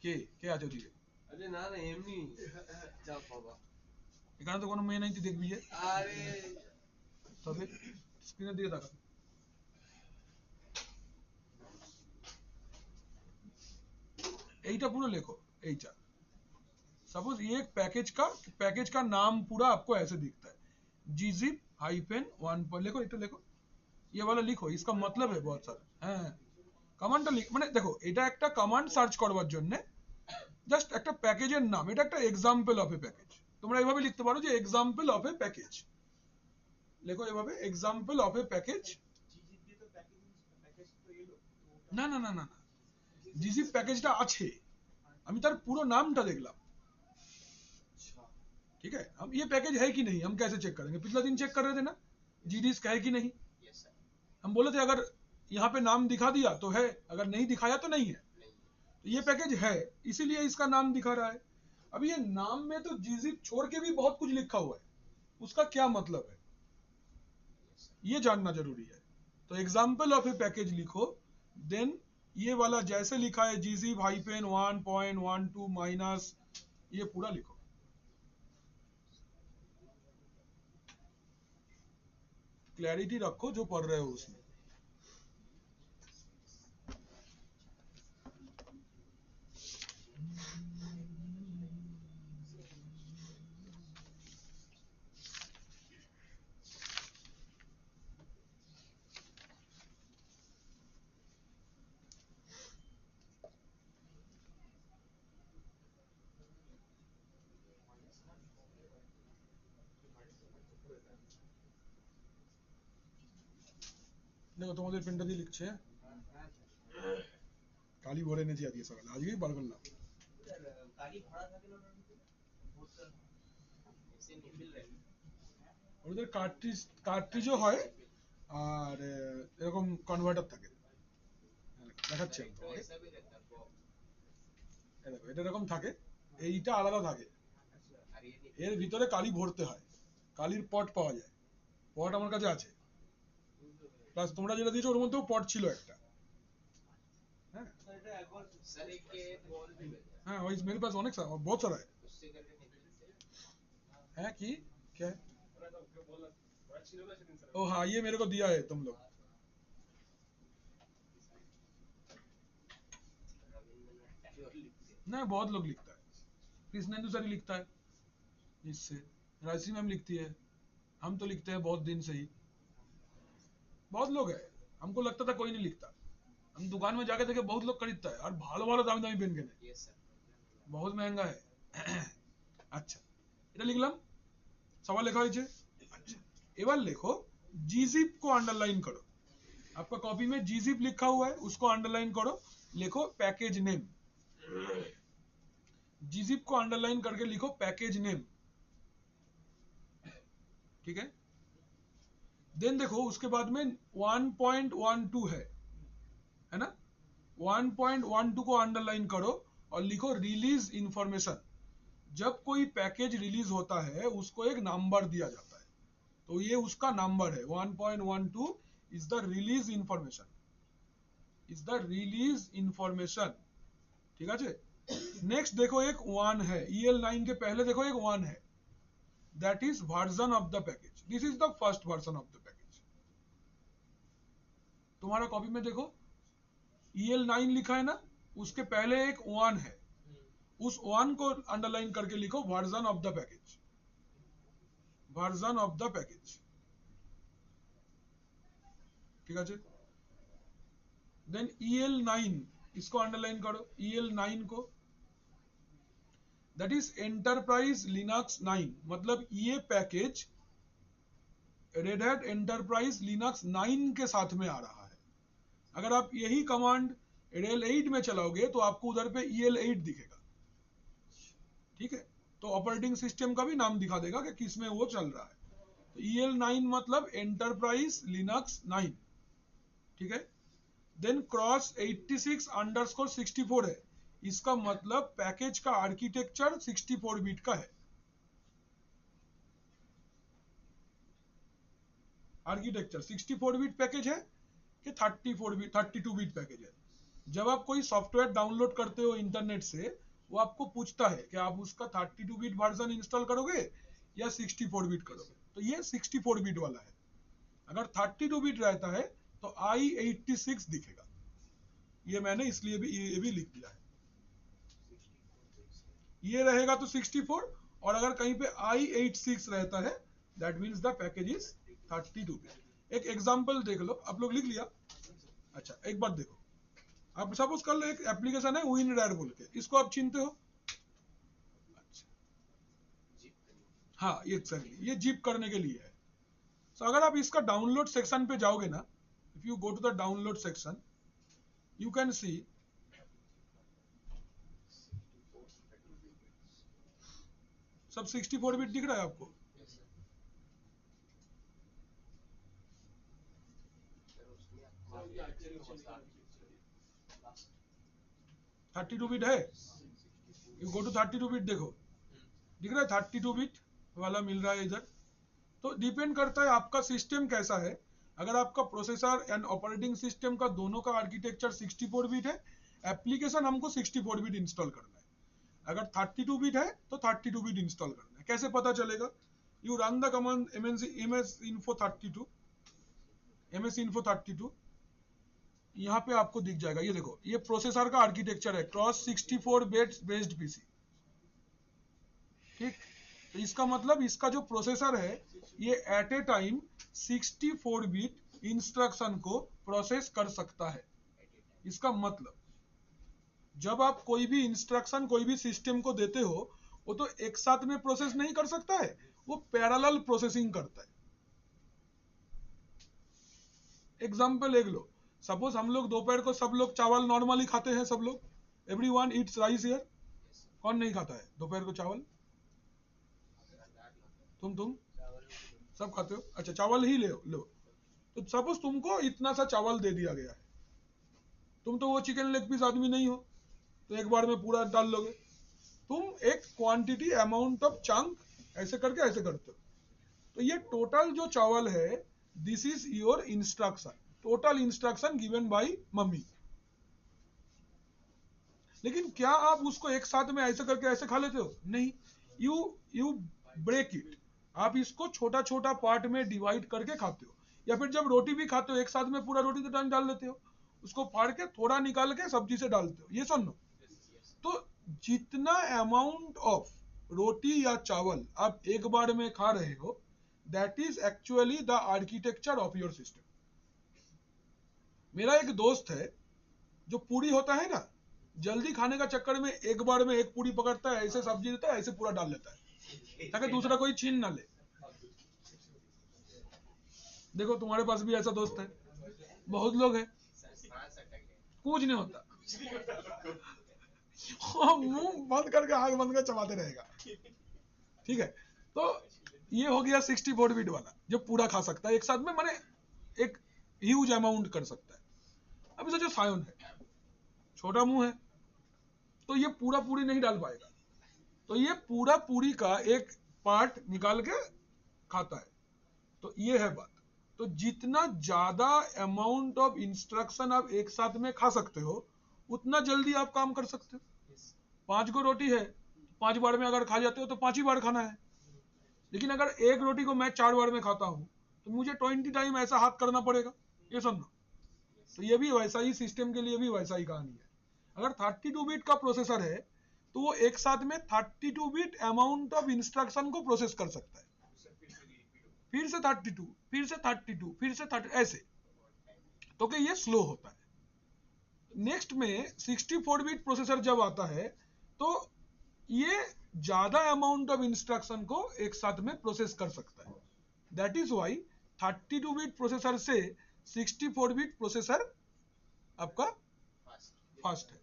কে কে আছে ওদিকে? আরে না না এমনি চাপ বাবা, এখানে তো কোনো মেয়ে নাই, তুই দেখবি যে। আরে তবে স্ক্রিনের দিকে তাকা। এইটা পুরো লেখো, এইটা सपोज ये एक पैकेज का नाम पूरा आपको ऐसे दिखता है, gzip -1 पर लिखो, এটা লেখো, ये वाला लिखो, इसका मतलब है बहुत सारा। হ্যাঁ, কমান্ডটা লিখ, মানে দেখো এটা একটা কমান্ড সার্চ করবার জন্য জাস্ট একটা প্যাকেজের নাম, এটা একটা এক্সাম্পল অফ এ প্যাকেজ। তোমরা এইভাবে লিখতে পারো যে এক্সাম্পল অফ এ প্যাকেজ, লেখো এভাবে example of a package. gzip দিয়ে তো প্যাকেজ তো এলো, না না না না না, gzip প্যাকেজটা আছে, আমি তার পুরো নামটা দেখলাম। ठीक है, हम ये पैकेज है कि नहीं हम कैसे चेक करेंगे? पिछला दिन चेक कर रहे थे ना, gdisk है कि नहीं, हम बोले थे अगर यहाँ पे नाम दिखा दिया तो है, अगर नहीं दिखाया तो नहीं है, तो ये पैकेज है इसीलिए इसका नाम दिखा रहा है। अब ये नाम में तो gzip छोड़ के भी बहुत कुछ लिखा हुआ है, उसका क्या मतलब है ये जानना जरूरी है। तो एग्जाम्पल ऑफ ए पैकेज लिखो, देन ये वाला जैसे लिखा है gzip -1.12 माइनस, ये पूरा लिखो। क्लैरिटी रखो जो पढ़ रहे हो उसमें। দেখো তোমাদের পেনটা দিয়ে লিখছে, কালি ভরে এনেছি আজকে সকালে, আজকেই বার করলাম। গাড়ি ভাড়া থাকে না ওটার ভিতরে, এসে নিবিল রে ওদের কার্ট্রিজও হয়, আর এরকম কনভার্টার থাকে, দেখাচ্ছি আমি তোমাকে। ऐसा भी रहता है वो, এই দেখো এটা এরকম থাকে, এইটা আলাদা থাকে, আর ये नहीं এর ভিতরে কালি ভরতে হয়, কালির পট পাওয়া যায়, পট আমার কাছে আছে, প্লাস তোমরা যেটা দিয়েছো ওর মধ্যেও পট ছিল একটা। হ্যাঁ স্যার এটা একবার सर एक के बॉल भी मिलता হ্যাঁ, वही मेरे पास अनेक सारा बहुत सारा है। है उससे करके निकल लेते है कि क्या है? ওরা তো ওকে বলা ওরা ছিল না সেদিন স্যার ओ हाँ, ये मेरे को दिया है तुम लोग। रविंद्रनाथ टैगोर लिखते हैं ना बहुत लोग लिखता है, कृष्णेंदु सर ही लिखता है, इससे राजश्री मैम लिखती है, हम तो लिखते हैं बहुत दिन से ही, बहुत लोग है, हमको लगता था कोई नहीं लिखता, हम दुकान में जाके देखे बहुत लोग खरीदता है, और भालो भालो दामी दामी पेन केने, ये सर बहुत महंगा है। अच्छा, এটা লিখলাম, সবার লেখা হয়েছে। আচ্ছা, এবার লেখো gzip को अंडरलाइन करो, आपका कॉपी में gzip लिखा हुआ है उसको अंडरलाइन करो, लिखो पैकेज नेम, gzip को अंडरलाइन करके लिखो पैकेज नेम, ठीक है। देन देखो उसके बाद में 1.12 है ना, 1.12 को अंडरलाइन करो और लिखो रिलीज इंफॉर्मेशन, जब कोई पैकेज रिलीज होता है उसको एक नंबर दिया जाता है, तो ये उसका नंबर है। 1.12 इज द रिलीज इंफॉर्मेशन, ठीक है। नेक्स्ट देखो एक 1 है, EL9 के पहले देखो एक 1 है, that is version of the package. This is the first version of the package. तुम्हारा कॉपी में देखो EL9 लिखा है ना, उसके पहले एक 1 है, उस 1 को अंडरलाइन करके लिखो version of the package, version of the package, ठीक है। देन EL9 इसको अंडरलाइन करो, EL9 को, दैट इज एंटरप्राइज लिनक्स 9, मतलब ये package red hat enterprise Linux 9 के साथ में आ रहा है। अगर आप यही कमांड RHEL8 में चलाओगे तो आपको उधर पे EL8 दिखेगा, ठीक है। तो ऑपरेटिंग सिस्टम का भी नाम दिखा देगा कि किस में वो चल रहा है। तो EL9 मतलब एंटरप्राइज लिनक्स 9, ठीक है। देन क्रॉस 86_64 है, इसका मतलब पैकेज का आर्किटेक्चर 64 बिट का है। आर्किटेक्चर 64 बिट पैकेज है कि 32 बिट पैकेज है। जब आप कोई सॉफ्टवेयर डाउनलोड करते हो इंटरनेट से, वो आपको पूछता है कि आप उसका 32 बिट वर्जन इंस्टॉल करोगे या 64 बिट करोगे, तो ये 64 बिट वाला है। अगर 32 बिट रहता है तो i86 दिखेगा। ये मैंने इसलिए भी ये भी लिख दिया है, ये रहेगा तो 64, और अगर कहीं पे i86 रहता है that means the package is 32 bit. एक एग्जांपल देख लो, आप लोग लिख लिया? अच्छा एक बार देखो, आप सपोज कर लो एक एप्लीकेशन है WinRAR बोल के, इसको आप चिनते हो? अच्छा, हाँ ये जिप करने के लिए है। तो अगर आप इसका डाउनलोड सेक्शन पे जाओगे ना, if you go to the download section, you can see सब 64 बिट दिख रहा है आपको? काफी आर्किटेक्चर 32 बिट है, यू गो टू 32 बिट, देखो दिख रहा है 32 बिट वाला मिल रहा है इधर। तो डिपेंड करता है आपका सिस्टम कैसा है। अगर आपका प्रोसेसर एंड ऑपरेटिंग सिस्टम का दोनों का आर्किटेक्चर 64 बिट है, एप्लीकेशन हमको 64 बिट इंस्टॉल करना है। अगर 32 बिट है तो 32 बिट इंस्टॉल करना है। कैसे पता चलेगा? You run the command ms info 32, यहाँ पे आपको दिख जाएगा। ये देखो, ये प्रोसेसर का आर्किटेक्चर है, क्रॉस 64 बिट्स बेस्ड पीसी, ठीक। तो इसका मतलब इसका जो प्रोसेसर है ये at a time 64 bit instruction को प्रोसेस कर सकता है। इसका मतलब जब आप कोई भी इंस्ट्रक्शन कोई भी सिस्टम को देते हो, वो तो एक साथ में प्रोसेस नहीं कर सकता है, वो पैरेलल प्रोसेसिंग करता है। एग्जाम्पल एक लो, सपोज हम लोग दोपहर को सब लोग चावल नॉर्मली खाते हैं, सब लोग, एवरीवन ईट्स राइस हियर। कौन नहीं खाता है दोपहर को चावल? तुम सब खाते हो? अच्छा चावल ही लो। तो सपोज तुमको इतना सा चावल दे दिया गया है, तुम तो वो चिकन लेग पीस आदमी नहीं हो तो एक बार में पूरा डाल लोगे। तुम एक क्वांटिटी अमाउंट ऑफ चंक ऐसे करके ऐसे करते हो। तो ये टोटल जो चावल है, this is your instruction, total instruction given by mummy. लेकिन क्या आप उसको एक साथ में ऐसे करके ऐसे खा लेते हो? नहीं, यू ब्रेक इट। आप इसको छोटा छोटा पार्ट में डिवाइड करके खाते हो, या फिर जब रोटी भी खाते हो एक साथ में पूरा रोटी तो डाल लेते हो, उसको फाड़ के थोड़ा निकाल के सब्जी से डालते हो, ये सुनो। तो जितना अमाउंट ऑफ रोटी या चावल आप एक बार में खा रहे हो, that is actually the architecture of your system. मेरा एक दोस्त है जो पूरी होता है ना, जल्दी खाने का चक्कर में एक बार में एक पूरी पकड़ता है, ऐसे सब्जी देता है, ऐसे पूरा डाल लेता है ताकि दूसरा कोई छीन ना ले। देखो तुम्हारे पास भी ऐसा दोस्त है, बहुत लोग हैं, कुछ नहीं होता, मुंह बंद करके आंख बंद कर चबाते रहेगा, ठीक है। तो ये हो गया 64 बिट वाला जो पूरा खा सकता है एक साथ में, माने एक ह्यूज अमाउंट कर सकता है। अब इसे जो सायोन है, छोटा मुंह है, तो ये पूरा पूरी नहीं डाल पाएगा, तो ये पूरा पूरी का एक पार्ट निकाल के खाता है। तो ये है बात। तो जितना ज्यादा अमाउंट ऑफ इंस्ट्रक्शन आप एक साथ में खा सकते हो उतना जल्दी आप काम कर सकते हो। 5 गो रोटी है, 5 बार में अगर खा जाते हो तो 5 ही बार खाना है। लेकिन अगर एक रोटी को मैं 4 बार में खाता हूं तो मुझे 20 टाइम ऐसा हाथ करना पड़ेगा। ये समझो। तो ये भी वैसा ही, सिस्टम के लिए भी वैसा ही कहानी है। अगर 32 बिट का प्रोसेसर है तो वो एक साथ में 32 बिट अमाउंट ऑफ इंस्ट्रक्शन को प्रोसेस कर सकता है। फिर से 32, फिर से 32, फिर से 30, ऐसे। तो कि ये स्लो होता है। नेक्स्ट में 64 बिट प्रोसेसर जब आता है तो ये ज्यादा अमाउंट ऑफ इंस्ट्रक्शन को एक साथ में प्रोसेस कर सकता है। That is why 32 bit processor से 64 बिट प्रोसेसर आपका फास्ट है।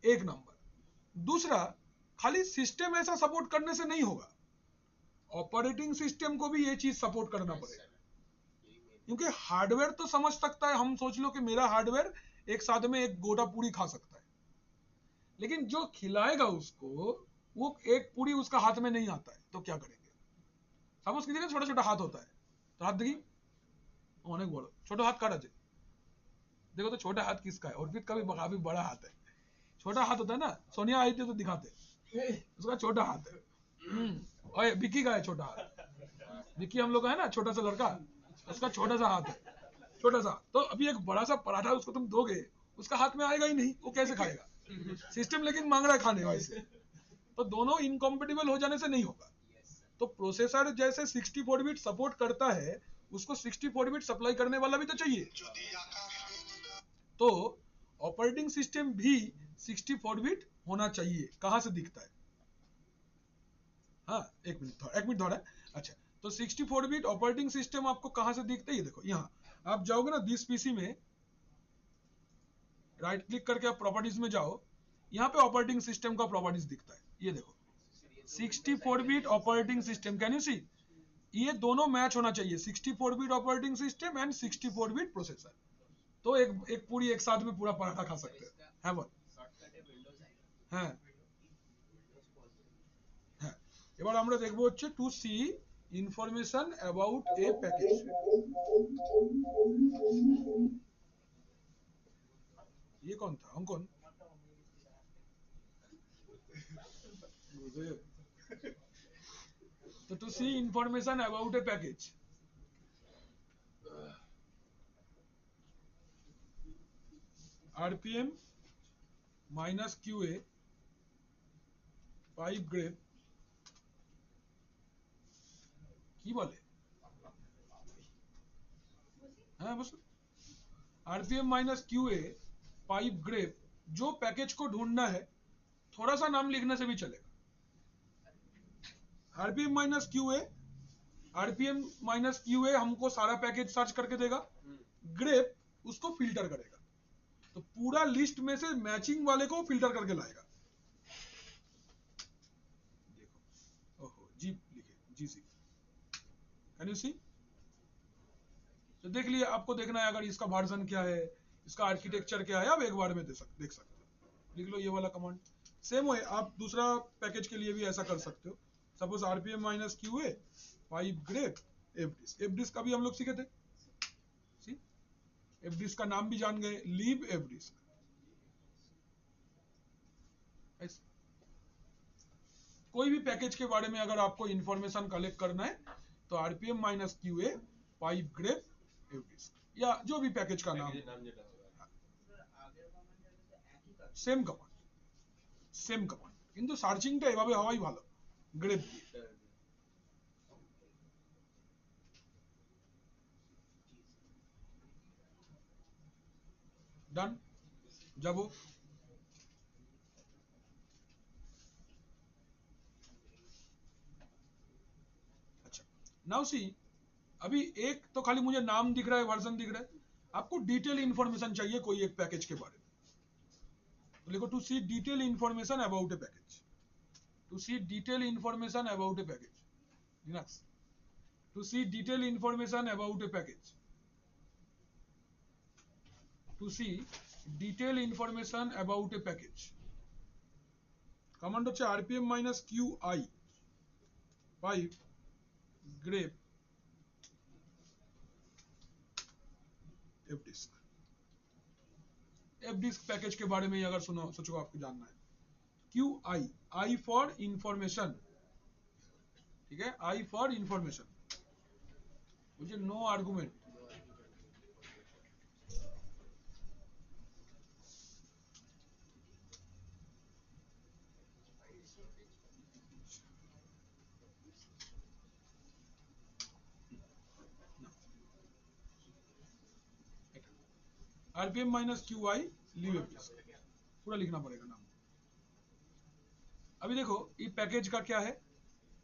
एक नंबर। दूसरा, खाली सिस्टम ऐसा सपोर्ट करने से नहीं होगा, ऑपरेटिंग सिस्टम को भी ये चीज सपोर्ट करना पड़ेगा। क्योंकि हार्डवेयर तो समझ सकता है, हम सोच लो कि मेरा हार्डवेयर एक साथ में एक गोटा पूरी खा सकता है, लेकिन जो खिलाएगा उसको वो एक पूरी उसका हाथ में नहीं आता है, तो क्या करेंगे? समझ कीजिएगा, छोटा छोटा हाथ होता है तो हाथ देखिए অনেক বড়, छोटा हाथ काट আছে। देखो तो छोटा हाथ किसका है, और फिर कभी काफी बड़ा हाथ है। छोटा हाथ होता है ना, सोनिया आई थी तो दिखाते, उसका छोटा हाथ है। और विक्की का है छोटा हाथ। विक्की हम लोग का है ना छोटा सा लड़का, उसका छोटा सा हाथ है, छोटा सा। तो अभी एक बड़ा सा पराठा उसको तुम दोगे, उसका हाथ में आएगा ही नहीं, वो कैसे खाएगा? सिस्टम लेकिन मांग रहा है खाने वैसे। तो दोनों इनकॉम्पेटिबल हो जाने से नहीं होगा। तो प्रोसेसर जैसे 64 बिट सपोर्ट करता है, उसको 64 बिट सप्लाई करने वाला भी तो चाहिए। तो ऑपरेटिंग सिस्टम भी 64 बिट होना चाहिए। कहां से दिखता है? हाँ, एक मिनट थोड़ा। अच्छा, तो 64 बिट ऑपरेटिंग सिस्टम आपको कहां से दिखता है? ये देखो, यहां आप जाओगे ना दिस पीसी में, राइट क्लिक करके आप प्रॉपर्टीज में जाओ, यहां पे ऑपरेटिंग सिस्टम का प्रॉपर्टीज दिखता है। ये देखो 64 bit operating system, can you see? ये दोनों मैच होना चाहिए, 64 bit operating system and 64 bit processor. तो एक पूरी एक साथ में पूरा पराठा खा सकते हैं। है वो? হ্যাঁ হ্যাঁ। এবার আমরা দেখবো হচ্ছে to see information about a package. ये कौन था? अंकन? तो to see information about a package, RPM minus QA pipe grep की बोले, हाँ बस RPM minus QA pipe grep, जो पैकेज को ढूंढना है थोड़ा सा नाम लिखने से भी चलेगा। RPM minus QA, RPM minus QA हमको सारा पैकेज सर्च करके देगा, ग्रेप उसको फिल्टर करेगा, तो पूरा लिस्ट में से मैचिंग वाले को फिल्टर करके लाएगा। देखो, ओहो जी लिखे, जी सी, कैन यू सी? तो देख लिए, आपको देखना है अगर इसका वर्जन क्या है, इसका आर्किटेक्चर क्या है, आप एक बार में देख सकते हो। लिख लो ये वाला कमांड। सेम है, आप दूसरा पैकेज के लिए भी ऐसा कर सकते हो। Suppose RPM minus QA pipe grep fdisk, fdisk का भी हम लोग सीखे थे। सी, एफडिस्क का नाम भी जान गए, लीव एफडिस्क। कोई भी पैकेज के बारे में अगर आपको इंफॉर्मेशन कलेक्ट करना है तो RPM minus QA pipe grep fdisk, या जो भी पैकेज का नाम, सेम कमांड, सेम कमांड, কিন্তু সার্চিংটা এভাবে হওয়াই ভালো, গ্রেপ দিয়ে। डन, जाबो। अच्छा, नाउ सी, अभी एक तो खाली मुझे नाम दिख रहा है, वर्जन दिख रहा है, आपको डिटेल इंफॉर्मेशन चाहिए कोई एक पैकेज के बारे में, तो लिखो to see detail information about a package, to see detail information about a package, Linux, to see detail information about a package, to see detail information about a package. Command হচ্ছে rpm qi 5 grep fdisk। fdisk package के बारे में ही अगर सुनो सोचो आपको जानना है, qi, i फॉर इंफॉर्मेशन, ठीक है, i फॉर इंफॉर्मेशन, मुझे नो आर्गुमेंट। rpm qi लीव fdisk पूरा लिखना पड़ेगा नाम। अभी देखो ये पैकेज का क्या है,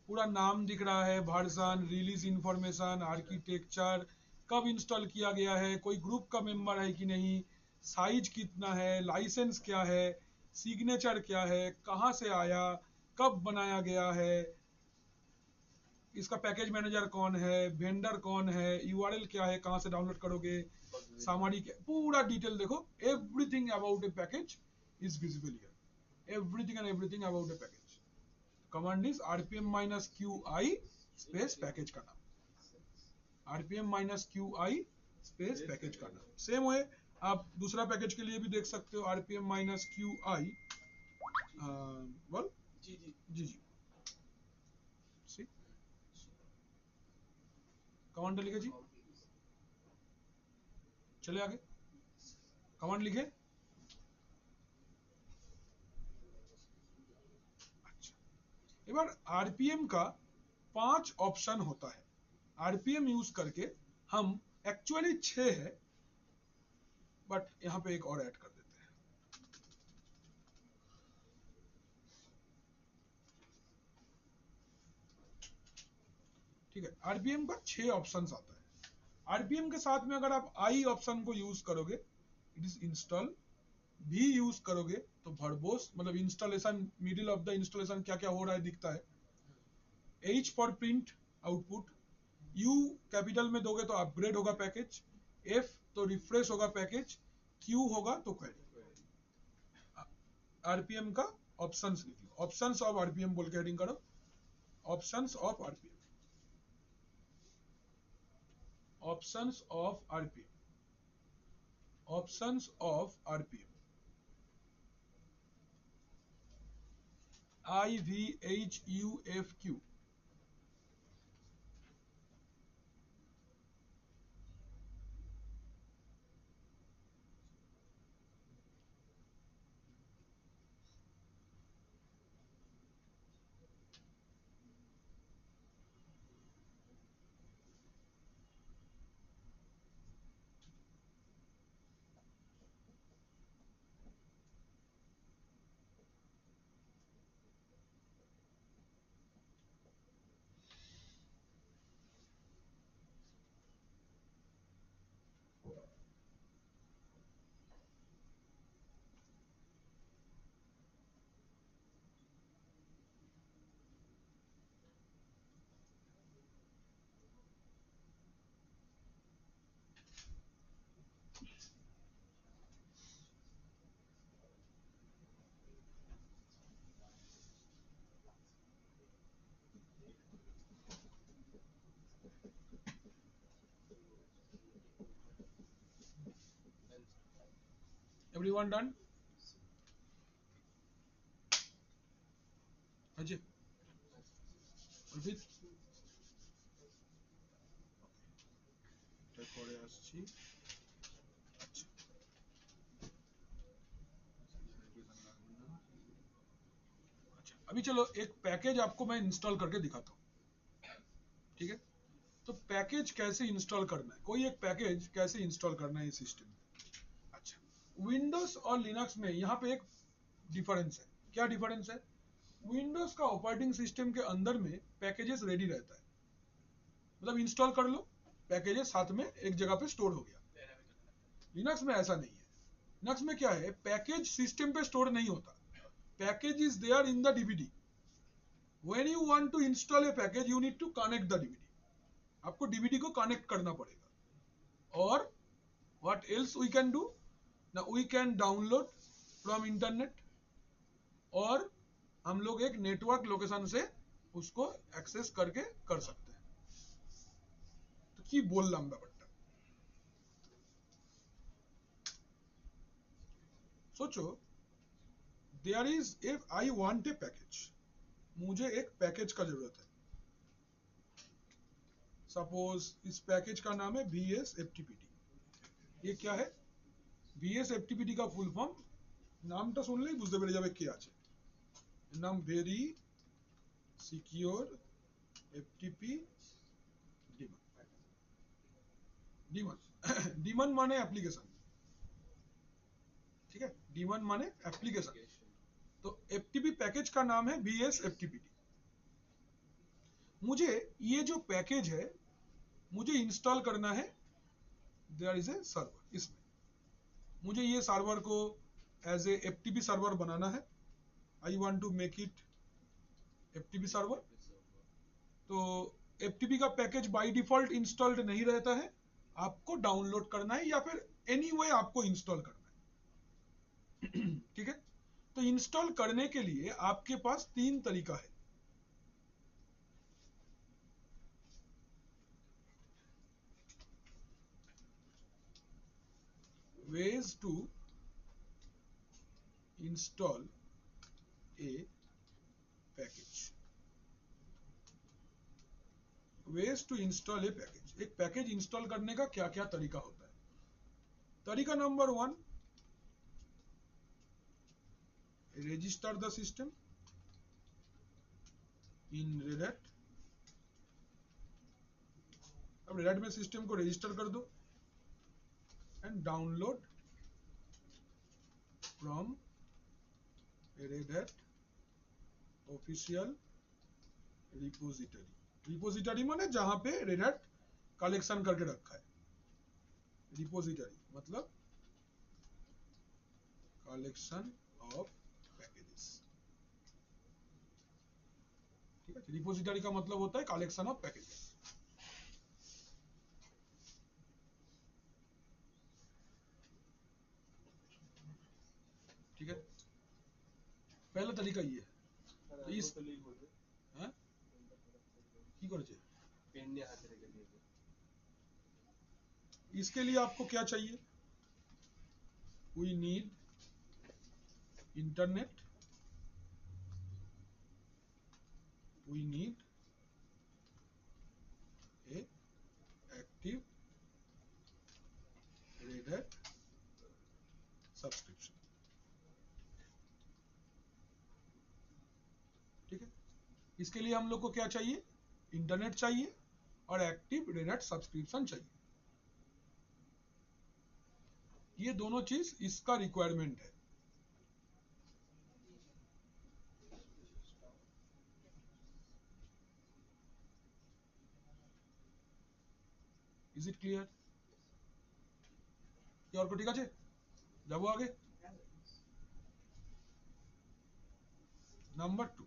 पूरा नाम दिख रहा है, वर्जन, रिलीज इंफॉर्मेशन, आर्किटेक्चर, कब इंस्टॉल किया गया है, कोई ग्रुप का मेंबर है कि नहीं, साइज कितना है, लाइसेंस क्या है, सिग्नेचर क्या है, कहां से आया, कब बनाया गया है, इसका पैकेज मैनेजर कौन है, वेंडर कौन है, यूआरएल क्या है, कहां से डाउनलोड करोगे, सामरी क्या, पूरा डिटेल देखो। Everything about a package is visible here, everything and everything about the package। command is rpm qi space package का नाम, rpm qi space package का नाम। सेम वे आप दूसरा पैकेज के लिए भी देख सकते हो, rpm qi बोल जी सी कमांड लिखे जी, चले आगे कमांड लिखे। एबार आरपीएम का 5 ऑप्शन होता है, आरपीएम यूज करके हम एक्चुअली 6 है, बट यहां पे एक और ऐड कर देते हैं। ठीक है, आरपीएम का 6 ऑप्शंस आता है। आरपीएम के साथ में अगर आप आई ऑप्शन को यूज करोगे, इट इज इंस्टॉल, भी यूज करोगे तो वर्बोस, मतलब installation, middle of the installation क्या क्या हो रहा है दिखता है। H for print output, you capital में दोगे तो अपग्रेड होगा पैकेज, एफ तो रिफ्रेश होगा पैकेज, क्यू होगा तो क्वेरी। आरपीएम का ऑप्शंस लिख लो, ऑप्शंस ऑफ आरपीएम बोल के हेडिंग करो, options of RPM, options of RPM, options of RPM, IVHUFQ। Everyone done? Ajay, অর্পিত, তারপরে আসছি। আচ্ছা, अच्छा अभी चलो एक पैकेज आपको मैं इंस्टॉल करके दिखाता हूँ, ठीक है। तो पैकेज कैसे इंस्टॉल करना है, कोई एक पैकेज कैसे इंस्टॉल करना है इस सिस्टम में। अच्छा, विंडोज और लिनक्स में यहाँ पे एक डिफरेंस है। क्या डिफरेंस है, विंडोज का ऑपरेटिंग सिस्टम के अंदर में पैकेजेस रेडी रहता है, मतलब इंस्टॉल कर लो, पैकेजेस साथ में एक जगह पे स्टोर हो गया। लिनक्स में ऐसा नहीं है, लिनक्स में क्या है, पैकेज सिस्टम पे स्टोर नहीं होता, package is there in the DVD. When you want to install a package you need to connect the DVD, आपको डीवीडी को कनेक्ट करना पड़ेगा। और what else we can do, ना we can download from internet, और हम लोग एक नेटवर्क लोकेशन से उसको एक्सेस करके कर सकते हैं। तो কি বললাম ব্যাপারটা, सोचो there is if I want a package, मुझे एक पैकेज का जरूरत है। सपोज इस पैकेज का नाम है VSFTPT। ये क्या है? VSFTPT का फुल फॉर्म নামটা শুনলেই বুঝতে পেরে যাবে কি আছে। এর নাম very secure FTP demand. Demand demand মানে অ্যাপ্লিকেশন, ठीक है, डीमन माने एप्लीकेशन। तो FTP पैकेज का नाम है VSFTPT। मुझे ये जो पैकेज है मुझे इंस्टॉल करना है, देयर इज ए सर्वर। इसमें मुझे ये सर्वर को एज ए FTP सर्वर बनाना है। I want to make it FTP server. तो FTP का पैकेज बाय डिफॉल्ट इंस्टॉल्ड नहीं रहता है, आपको डाउनलोड करना है या फिर एनीवे आपको इंस्टॉल करना है। ठीक है, तो इंस्टॉल करने के लिए आपके पास 3 तरीका है। ways to install a package। ways to install a package, एक पैकेज इंस्टॉल करने का क्या क्या तरीका होता है। तरीका number 1, register the system in Red Hat। अब Red Hat में सिस्टम को रजिस्टर कर दो and download from Red Hat official repository. Repository माने जहां पे Red Hat कलेक्शन करके रखा है। रिपोजिटरी मतलब कलेक्शन ऑफ पैकेजेस। ठीक है, रिपोजिटरी का मतलब होता है कलेक्शन ऑफ पैकेजेस। ठीक है, पहला तरीका ये है। तो इस হ্যাঁ কি করেছে पेन ने हाथ रेখে দিয়েছে। इसके लिए आपको क्या चाहिए? We need internet, we need a active Red Hat subscription. ठीक है, इसके लिए हम लोग को क्या चाहिए? इंटरनेट चाहिए और एक्टिव Red Hat सब्सक्रिप्शन चाहिए। ये दोनों चीज इसका रिक्वायरमेंट है। Is it clear? কি অর্ক ঠিক আছে? যাবো আগে। Number 2,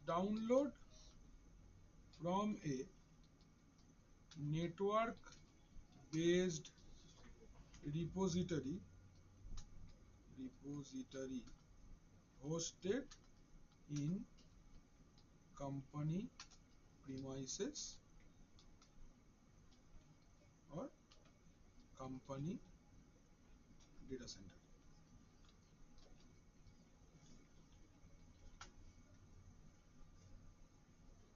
download from a network based repository hosted in company premises or company data center।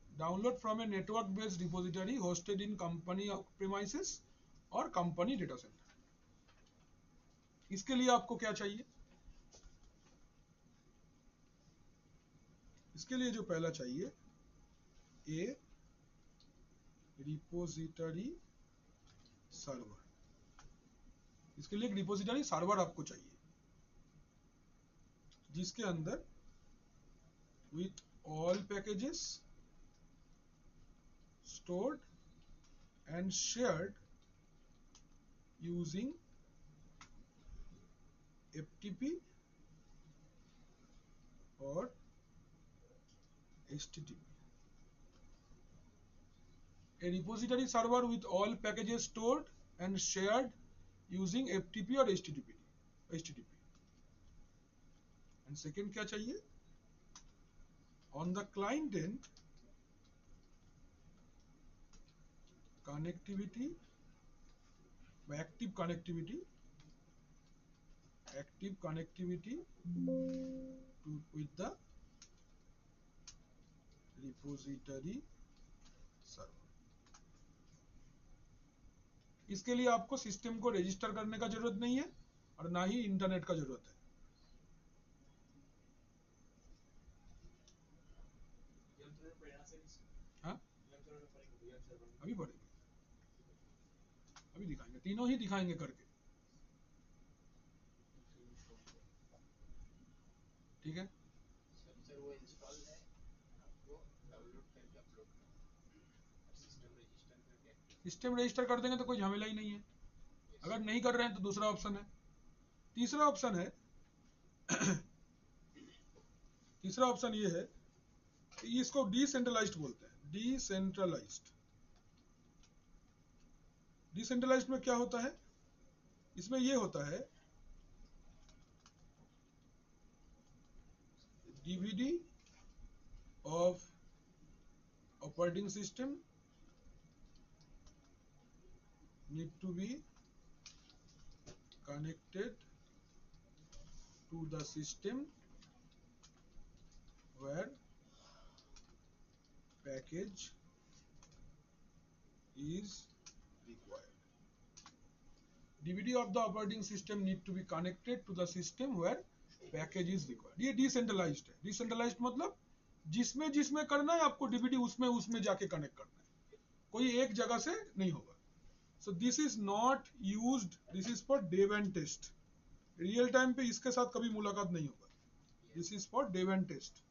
download from a network based repository hosted in company premises और company data center। इसके लिए आपको क्या चाहिए? इसके लिए जो पहला चाहिए ए रिपोजिटरी सर्वर। इसके लिए एक रिपोजिटरी सर्वर आपको चाहिए जिसके अंदर with all packages stored and shared using FTP or HTTP। a repository server with all packages stored and shared using FTP or HTTP. And second क्या चाहिए? On the client end, connectivity by active connectivity with the repository server. इसके लिए आपको system को register करने का जरूरत नहीं है और ना ही इंटरनेट का जरूरत है. हाँ, अभी पढ़ेंगे, अभी दिखाएंगे, तीनों ही दिखाएंगे करके. ठीक है, सर वो इंस्टॉल है, आपको डाउनलोड करके अपलोड करना, सिस्टम रजिस्टर कर देंगे तो कोई झमेला ही नहीं है. अगर नहीं कर रहे हैं तो दूसरा ऑप्शन है. तीसरा ऑप्शन है तीसरा ऑप्शन ये है, इसको डिसेंट्रलाइज्ड बोलते हैं. डिसेंट्रलाइज्ड में क्या होता है? इसमें ये होता है DVD of operating system need to be connected to the system where package is required. DVD of the operating system need to be connected to the system where package is required. ये decentralised है. Decentralised मतलब जिसमें करना है आपको DVD उसमें जाके connect करना है, कोई एक जगह से नहीं होगा. So this is not used, this is for dev and test. Real time पे इसके साथ कभी मुलाकात नहीं होगा. This is for dev and test.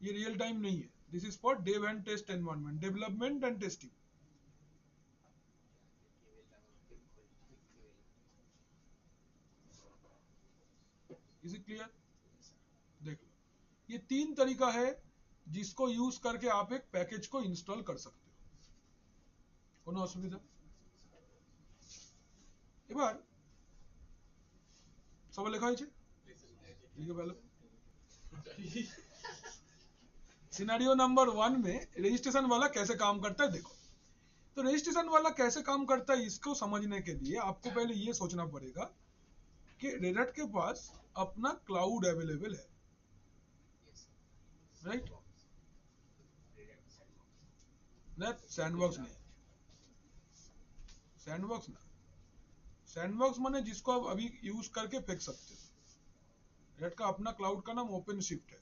ये रियल टाइम नहीं है. This is for dev and test environment, development and testing. Is it clear? देख लो, ये 3 तरीका है जिसको यूज करके आप एक पैकेज को इंस्टॉल कर सकते हो. কোনো অসুবিধা? এবার সব লেখা হয়েছে, লিখে ফেলো. सिनेरियो नंबर 1 में रजिस्ट्रेशन वाला कैसे काम करता है देखो. तो रजिस्ट्रेशन वाला कैसे काम करता है इसको समझने के लिए आपको पहले ये सोचना पड़ेगा कि रेड के पास अपना क्लाउड अवेलेबल है, राइट? सैंडबॉक्स नहीं, सैंडबॉक्स ना, सैंडबॉक्स माने जिसको आप अभी यूज करके फेंक सकते हो. रेड का अपना क्लाउड का नाम ओपन शिफ्ट है.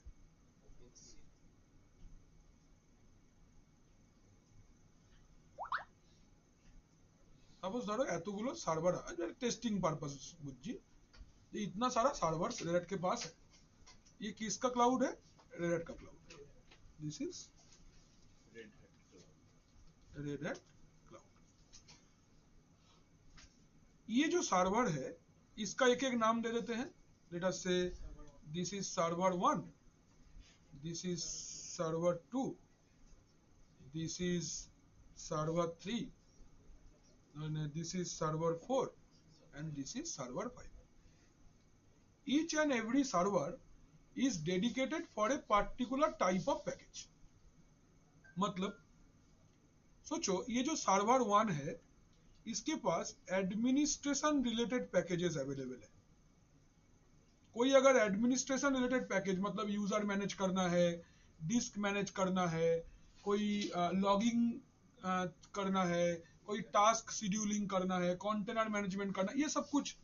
सपोज धरो এতগুলো সার্ভার আছে টেস্টিং পারপাস বুঝছি, ये इतना सारा सर्वर्स रेड के पास है. ये किसका क्लाउड है? रेड का क्लाउड है. This is red hat cloud. ये जो सर्वर है इसका एक एक नाम दे देते हैं. लेट अस से this is server 1, this is server 2, this is server 3, this is server 4 and this is server 5. Each and every server is dedicated for a particular type of package. मतलब सोचो ये जो सर्वर 1 है इसके पास administration related packages available है. कोई अगर administration related package मतलब यूजर मैनेज करना है, डिस्क मैनेज करना है, कोई लॉगिंग करना है, कोई टास्क शेड्यूलिंग करना है, कंटेनर मैनेजमेंट करना है, ये सब कुछ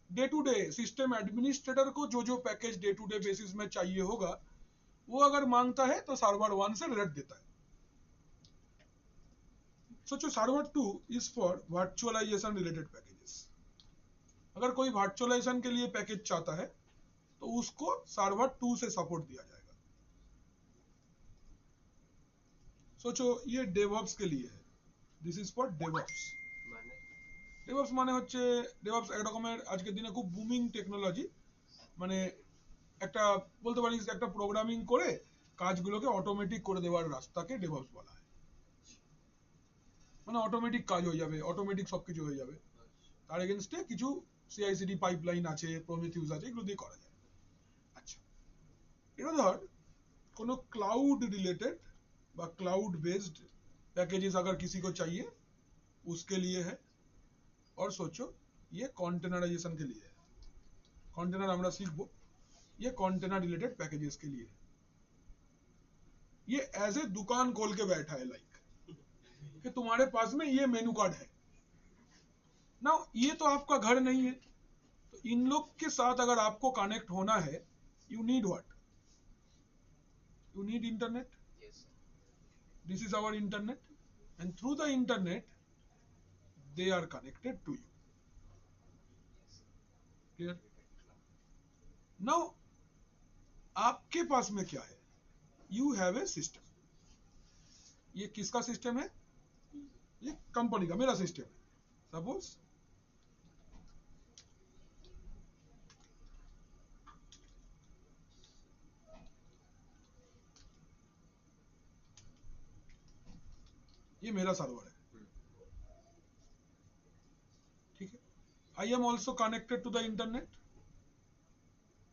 day to day system administrator को जो package day to day basis में चाहिए होगा वो अगर मांगता है तो सर्वर 1 से रेड देता है. सोचो server 2 is for virtualization related packages. अगर कोई वर्चुअलाइजेशन के लिए पैकेज चाहता है तो उसको सर्वर 2 से सपोर्ट दिया जाएगा. सोचो ये डेवऑप्स के लिए है. This is for DevOps. DevOps মানে হচ্ছে ডেভঅপস এক রকমের আজকের দিনে খুব বুমিং টেকনোলজি. মানে একটা বলতে পারিস একটা প্রোগ্রামিং করে কাজগুলোকে অটোমেটিক করে দেওয়ার রাস্তাকে ডেভঅপস বলা হয়. মানে অটোমেটিক কাজ হয়ে যাবে, অটোমেটিক সবকিছু হয়ে যাবে, তার এগেনস্টে কিছু সিআইসিডি পাইপলাইন আছে, প্রমিথিউস আছে, এগুলো দিয়ে করা যায়। আচ্ছা, এটা ধর কোনো क्लाउड रिलेटेड বা क्लाउड बेस्ड पैकेजेस अगर किसी को चाहिए उसके लिए है। और सोचो ये कॉन्टेनराइजेशन के लिए है, कंटेनर আমরা শিখবো, ये कंटेनर रिलेटेड पैकेजेस के लिए है। ये ऐसे दुकान खोल के बैठा है लाइक कि तुम्हारे पास में ये मेनू कार्ड है ना, ये तो आपका घर नहीं है, तो इन लोग के साथ अगर आपको कनेक्ट होना है, you need what, you need internet. Yes, sir. This is our internet, and through the internet they are connected to you. Yes. Clear? Now आपके पास में क्या है, you have a system. ये किसका सिस्टम है, ये कंपनी का, मेरा सिस्टम है। सपोज ये मेरा सर्वर है, ठीक है। I am also connected to the internet,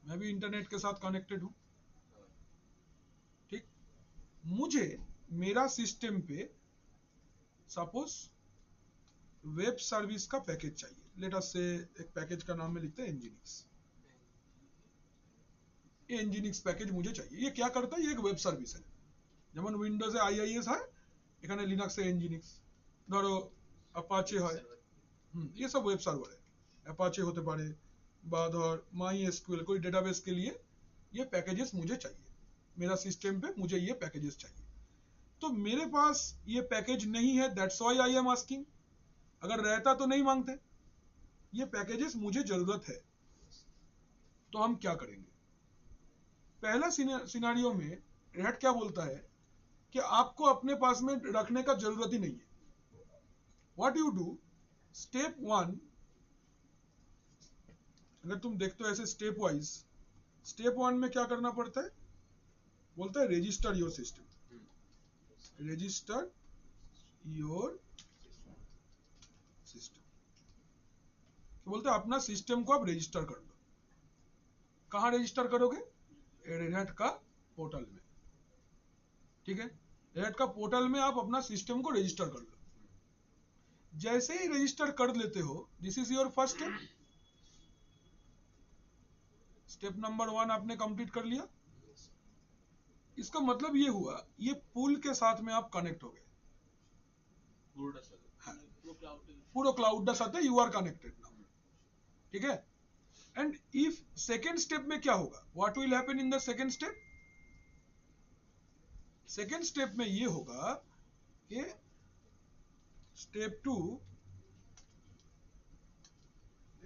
मैं भी इंटरनेट के साथ कनेक्टेड हूं, ठीक। मुझे मेरा सिस्टम पे सपोज वेब सर्विस का पैकेज चाहिए, लेट अस से एक पैकेज का नाम में लिखते हैं एनजीनिक्स। ये एनजीनिक्स पैकेज मुझे चाहिए। ये क्या करता है, ये एक वेब सर्विस है, যেমন উইন্ডোজে আইআইএস হয়, এখানে লিনাক্সে এনজিনিক্স, ধরো অ্যাপাচে হয়, ये सब वेब सर्वर है, अपाचे होते पारे, বা ধর माई एसक्यूएल कोई डेटाबेस के लिए ये पैकेजेस मुझे चाहिए, मेरा सिस्टम पे मुझे ये पैकेजेस चाहिए। तो मेरे पास ये पैकेज नहीं है, that's why I am asking. अगर रहता तो नहीं मांगते, ये पैकेजेस मुझे जरूरत है, तो हम क्या करेंगे। पहला सिनेरियो में रेड क्या बोलता है कि आपको अपने पास में रखने का जरूरत ही नहीं है। व्हाट यू डू, स्टेप 1, अगर तुम देखते हो ऐसे स्टेप वाइज, स्टेप 1 में क्या करना पड़ता है, बोलता है register your system, register your system, तो बोलते हैं अपना सिस्टम को आप रजिस्टर कर दो। कहां रजिस्टर करोगे, रेड का पोर्टल में, ठीक है। रेड का पोर्टल में आप अपना सिस्टम को रजिस्टर कर लो। जैसे ही रजिस्टर कर लेते हो, this is your first step, step number 1 आपने कंप्लीट कर लिया। इसका मतलब ये हुआ, ये पूल के साथ में आप कनेक्ट हो गए, पूरा क्लाउड का साथ यू आर कनेक्टेड नाउ, ठीक है। एंड इफ सेकेंड स्टेप में क्या होगा, what will happen in the second step, second step में ये होगा कि स्टेप 2,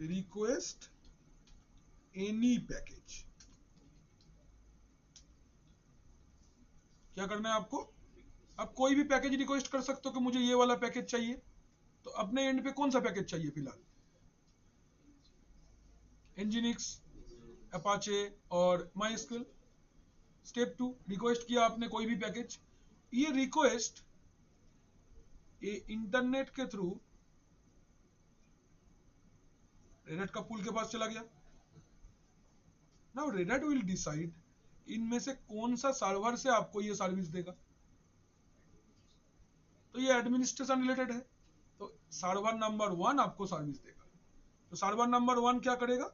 रिक्वेस्ट एनी पैकेज। क्या करना है आपको, आप कोई भी पैकेज रिक्वेस्ट कर सकते हो कि मुझे ये वाला पैकेज चाहिए। तो अपने एंड पे कौन सा पैकेज चाहिए फिलहाल, एनजीनिक्स, अपाचे और माइस्क्यूएल। स्टेप 2, रिक्वेस्ट किया आपने कोई भी पैकेज, ये रिक्वेस्ट ये इंटरनेट के थ्रू रेड का पूल के पास चला गया। नाउ रेड विल डिसाइड इनमें से कौन सा सर्वर से आपको ये सर्विस देगा। तो ये एडमिनिस्ट्रेशन रिलेटेड है, तो सर्वर नंबर 1 आपको सर्विस देगा। तो सर्वर नंबर 1 क्या करेगा,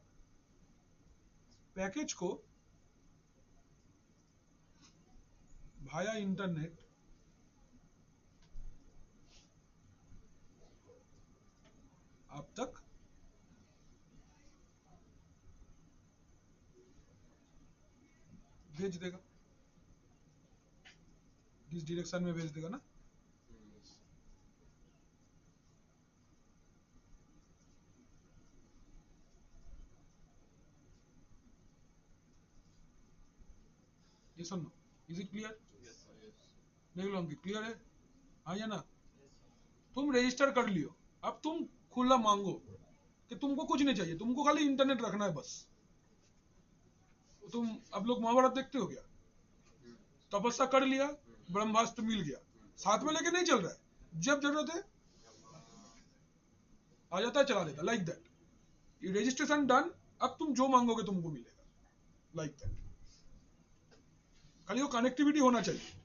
पैकेज को भाया इंटरनेट आप तक भेज देगा, किस डायरेक्शन में भेज देगा ना। ये सुनो, इज इट क्लियर, देख लो अंकित, क्लियर है, हाँ या ना। तुम रजिस्टर कर लियो, अब तुम खुला मांगो कि तुमको कुछ नहीं चाहिए, तुमको खाली इंटरनेट रखना है बस। तुम अब लोग महाभारत देखते हो क्या, तपस्या कर लिया, ब्रह्मास्त्र मिल गया, साथ में लेके नहीं चल रहा है, जब जरूरत है आ जाता है चला देता, लाइक दैट। ये रजिस्ट्रेशन डन, अब तुम जो मांगोगे तुमको मिलेगा, लाइक दैट। खाली वो कनेक्टिविटी होना चाहिए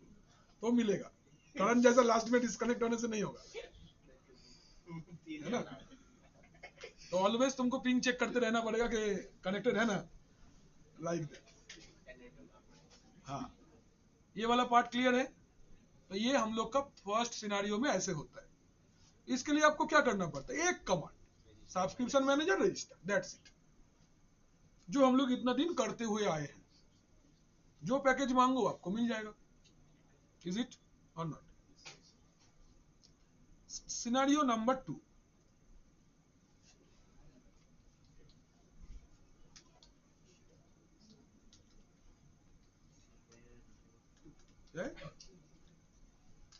तो मिलेगा। करंट जैसा लास्ट में डिस्कनेक्ट होने से नहीं होगा, है ना। तो ऑलवेज तुमको पिंग चेक करते रहना पड़ेगा कि कनेक्टेड है ना, लाइक दैट। हाँ, ये वाला पार्ट क्लियर है। तो ये हम लोग का फर्स्ट सिनारियो में ऐसे होता है। इसके लिए आपको क्या करना पड़ता है, एक command, subscription manager register, that's it, जो हम लोग इतना दिन करते हुए आए हैं। जो पैकेज मांगो आपको मिल जाएगा। इज इट और not? Scenario number 2,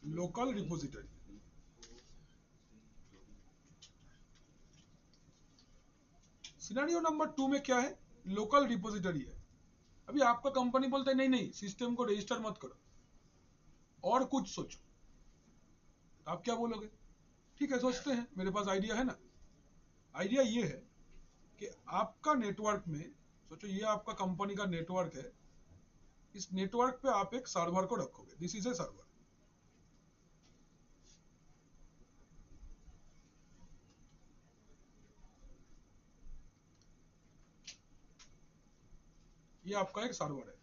local repository. Scenario number 2 में क्या है, लोकल रिपोजिटरी है। अभी आपका कंपनी बोलता है नहीं नहीं सिस्टम को रजिस्टर मत करो और कुछ सोचो, तो आप क्या बोलोगे? ठीक है सोचते हैं, मेरे पास आइडिया है ना। आइडिया ये है कि आपका नेटवर्क में, सोचो ये आपका कंपनी का नेटवर्क है, इस नेटवर्क पे आप एक सर्वर को रखोगे, दिस इज ए सर्वर। ये आपका एक सर्वर है,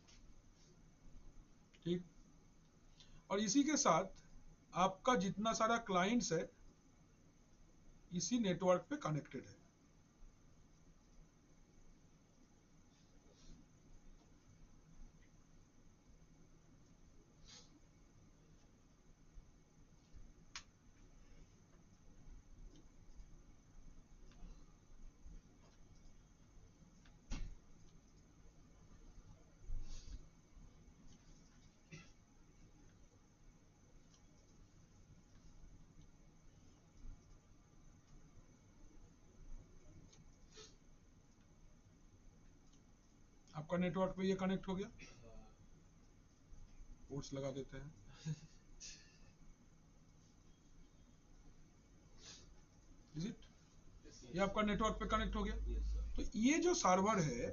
ठीक। और इसी के साथ आपका जितना सारा क्लाइंट्स है इसी नेटवर्क पे कनेक्टेड है। आपका नेटवर्क पे ये कनेक्ट हो गया, पोर्ट्स लगा देते हैं। Is it? ये आपका नेटवर्क पे कनेक्ट हो गया। तो ये जो सर्वर है,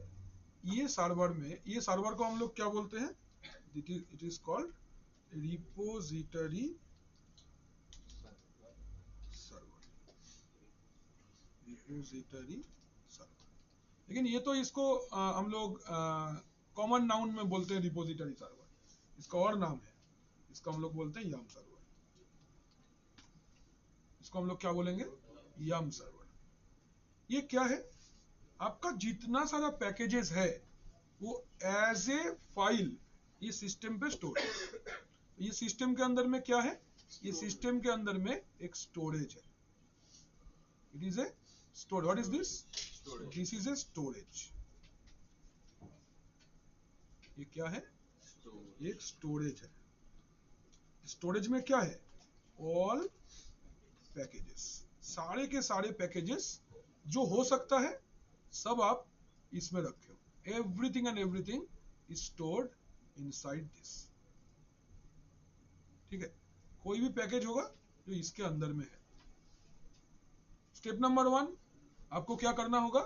ये सर्वर में, ये सर्वर को हम लोग क्या बोलते हैं, it is called repository server, repository server. लेकिन ये तो इसको हम लोग कॉमन नाउन में बोलते हैं रिपोजिटरी सर्वर, इसका और नाम है, इसको हम लोग बोलते हैं यम सर्वर। इसको हम लोग क्या बोलेंगे, यम सर्वर। ये क्या है, आपका जितना सारा पैकेजेस है वो एज ए फाइल ये सिस्टम पे स्टोर है। ये सिस्टम के अंदर में क्या है, ये सिस्टम के अंदर में एक स्टोरेज है, it is a storage. What is this? This is a storage. ये क्या है, एक स्टोरेज है। स्टोरेज में क्या है, ऑल पैकेजेस, सारे के सारे पैकेजेस जो हो सकता है सब आप इसमें रखे हो। Everything and everything is stored inside this, ठीक है। कोई भी पैकेज होगा जो इसके अंदर में है। स्टेप नंबर 1, आपको क्या करना होगा,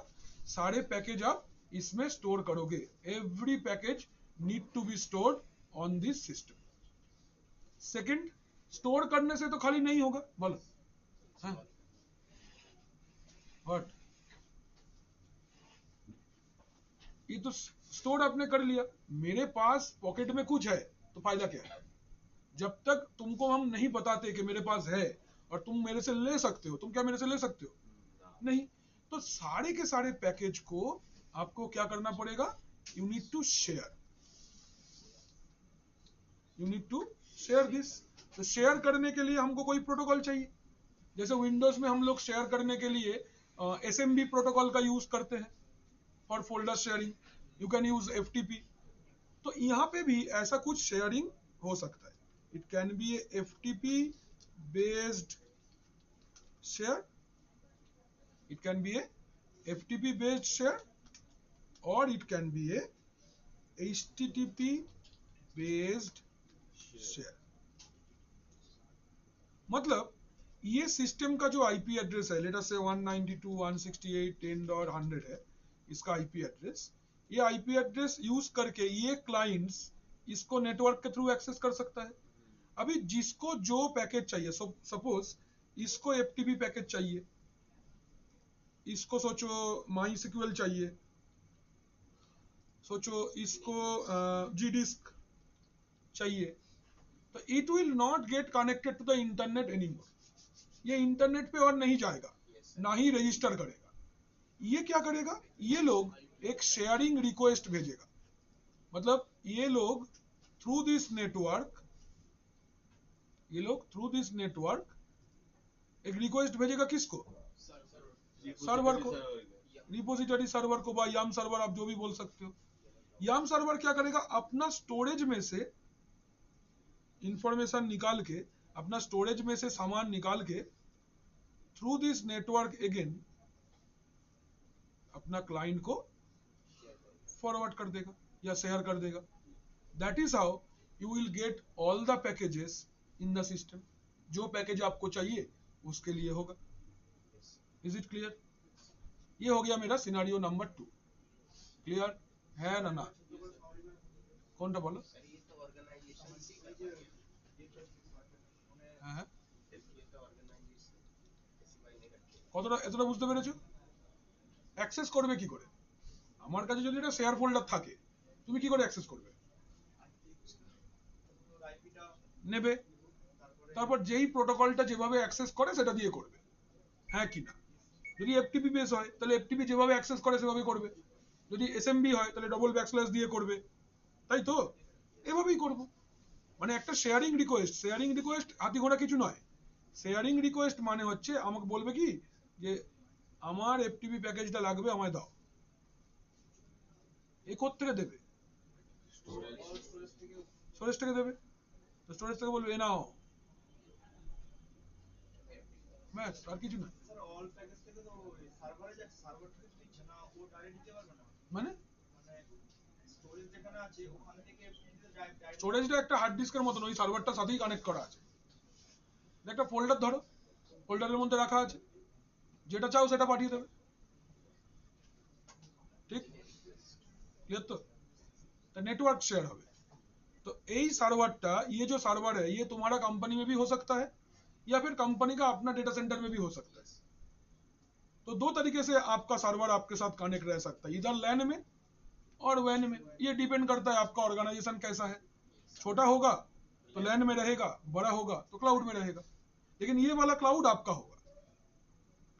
सारे पैकेज आप इसमें स्टोर करोगे। Every package need to be stored on this system. Second, store करने से तो खाली नहीं होगा, बोलो हाँ व्हाट, ये तो स्टोर आपने कर लिया, मेरे पास पॉकेट में कुछ है तो फायदा क्या है? जब तक तुमको हम नहीं बताते कि मेरे पास है और तुम मेरे से ले सकते हो, तुम क्या मेरे से ले सकते हो? नहीं। तो सारे के सारे पैकेज को आपको क्या करना पड़ेगा, you need to share, you need to share this. तो शेयर करने के लिए हमको कोई प्रोटोकॉल चाहिए। जैसे विंडोज में हम लोग शेयर करने के लिए SMB प्रोटोकॉल का यूज करते हैं for folder sharing, you can use FTP। तो यहाँ पे भी ऐसा कुछ शेयरिंग हो सकता है। It can be A FTP based share, it can be a FTP based share or it can be a HTTP based share। मतलब ये सिस्टम का जो आईपी एड्रेस है, लेट अस से 192.168.10.100 है इसका आईपी एड्रेस, ये आईपी एड्रेस यूज करके ये क्लाइंट्स इसको नेटवर्क के थ्रू एक्सेस कर सकता है। अभी जिसको जो पैकेज चाहिए, सपोज इसको एफटीपी पैकेज चाहिए, इसको सोचो माई सिक्वल चाहिए, सोचो इसको जी डिस्क चाहिए, तो it will not get connected to the internet anymore. ये इंटरनेट पे और नहीं जाएगा, ना ही रजिस्टर करेगा। ये क्या करेगा, ये लोग एक शेयरिंग रिक्वेस्ट भेजेगा, मतलब ये लोग थ्रू दिस नेटवर्क एक रिक्वेस्ट भेजेगा किसको, सर्वर को, रिपोजिटरी सर्वर को, या याम सर्वर आप जो भी बोल सकते हो। याम सर्वर क्या करेगा, अपना स्टोरेज में से इंफॉर्मेशन निकाल के, अपना स्टोरेज में से सामान निकाल के थ्रू दिस नेटवर्क अगेन अपना क्लाइंट को फॉरवर्ड कर देगा या शेयर कर देगा। That is how you will get all the packages in the system. जो पैकेज आपको चाहिए उसके लिए होगा। Is it clear? ये हो गया मेरा सिनारियो नंबर 2। क्लियर है ना? कौन सा बोलो? হ্যাঁ কতটা এতটা বুঝতে পেরেছো? অ্যাক্সেস করবে কি করে? আমার কাছে যদি এটা শেয়ার ফোল্ডার থাকে, তুমি কি করে অ্যাক্সেস করবে? নেবে, তারপর যেই প্রোটোকলটা যেভাবে অ্যাক্সেস করে সেটা দিয়ে করবে, হ্যাঁ কি না? যদি এফটিপি বেস হয় তাহলে এফটিপি যেভাবে অ্যাক্সেস করে সেভাবে করবে, যদি এসএমবি হয় তাহলে ডবল ব্যাকস্ল্যাশ দিয়ে করবে, তাই তো? এভাবেই করব। মানে একটা শেয়ারিং রিকোয়েস্ট হাতি ঘোড়া কিছু নয়। শেয়ারিং রিকোয়েস্ট মানে হচ্ছে আমাকে বলবে কি যে আমার এফটিপি প্যাকেজটা লাগবে, আমায় দাও। এ কোত্থেকে দেবে? স্টোরেজ থেকে দেবে। তো স্টোরেজ থেকে বলবে এ নাও, ব্যাস, আর কিছু না। মানে স্টোরেজটা একটা হার্ড ডিস্কের মতন, ওই সার্ভারটার সাথেই কানেক্ট করা আছে। একটা ফোল্ডার ধরো, ফোল্ডারের মধ্যে রাখা আছে, যেটা চাও সেটা পাঠিয়ে দেবে। ठीक क्लियर? तो नेटवर्क शेयर হবে। तो यही सर्वरটা, ये जो सर्वर है ये तुम्हारा कंपनी में भी हो सकता है या फिर कंपनी का अपना डेटा सेंटर में भी हो सकता है। तो दो तरीके से आपका सर्वर आपके साथ कनेक्ट रह सकता है, इधर लैन में और वैन में। ये डिपेंड करता है आपका ऑर्गेनाइजेशन कैसा है। छोटा होगा तो लैन में रहेगा, बड़ा होगा तो क्लाउड में रहेगा। लेकिन ये वाला क्लाउड आपका होगा,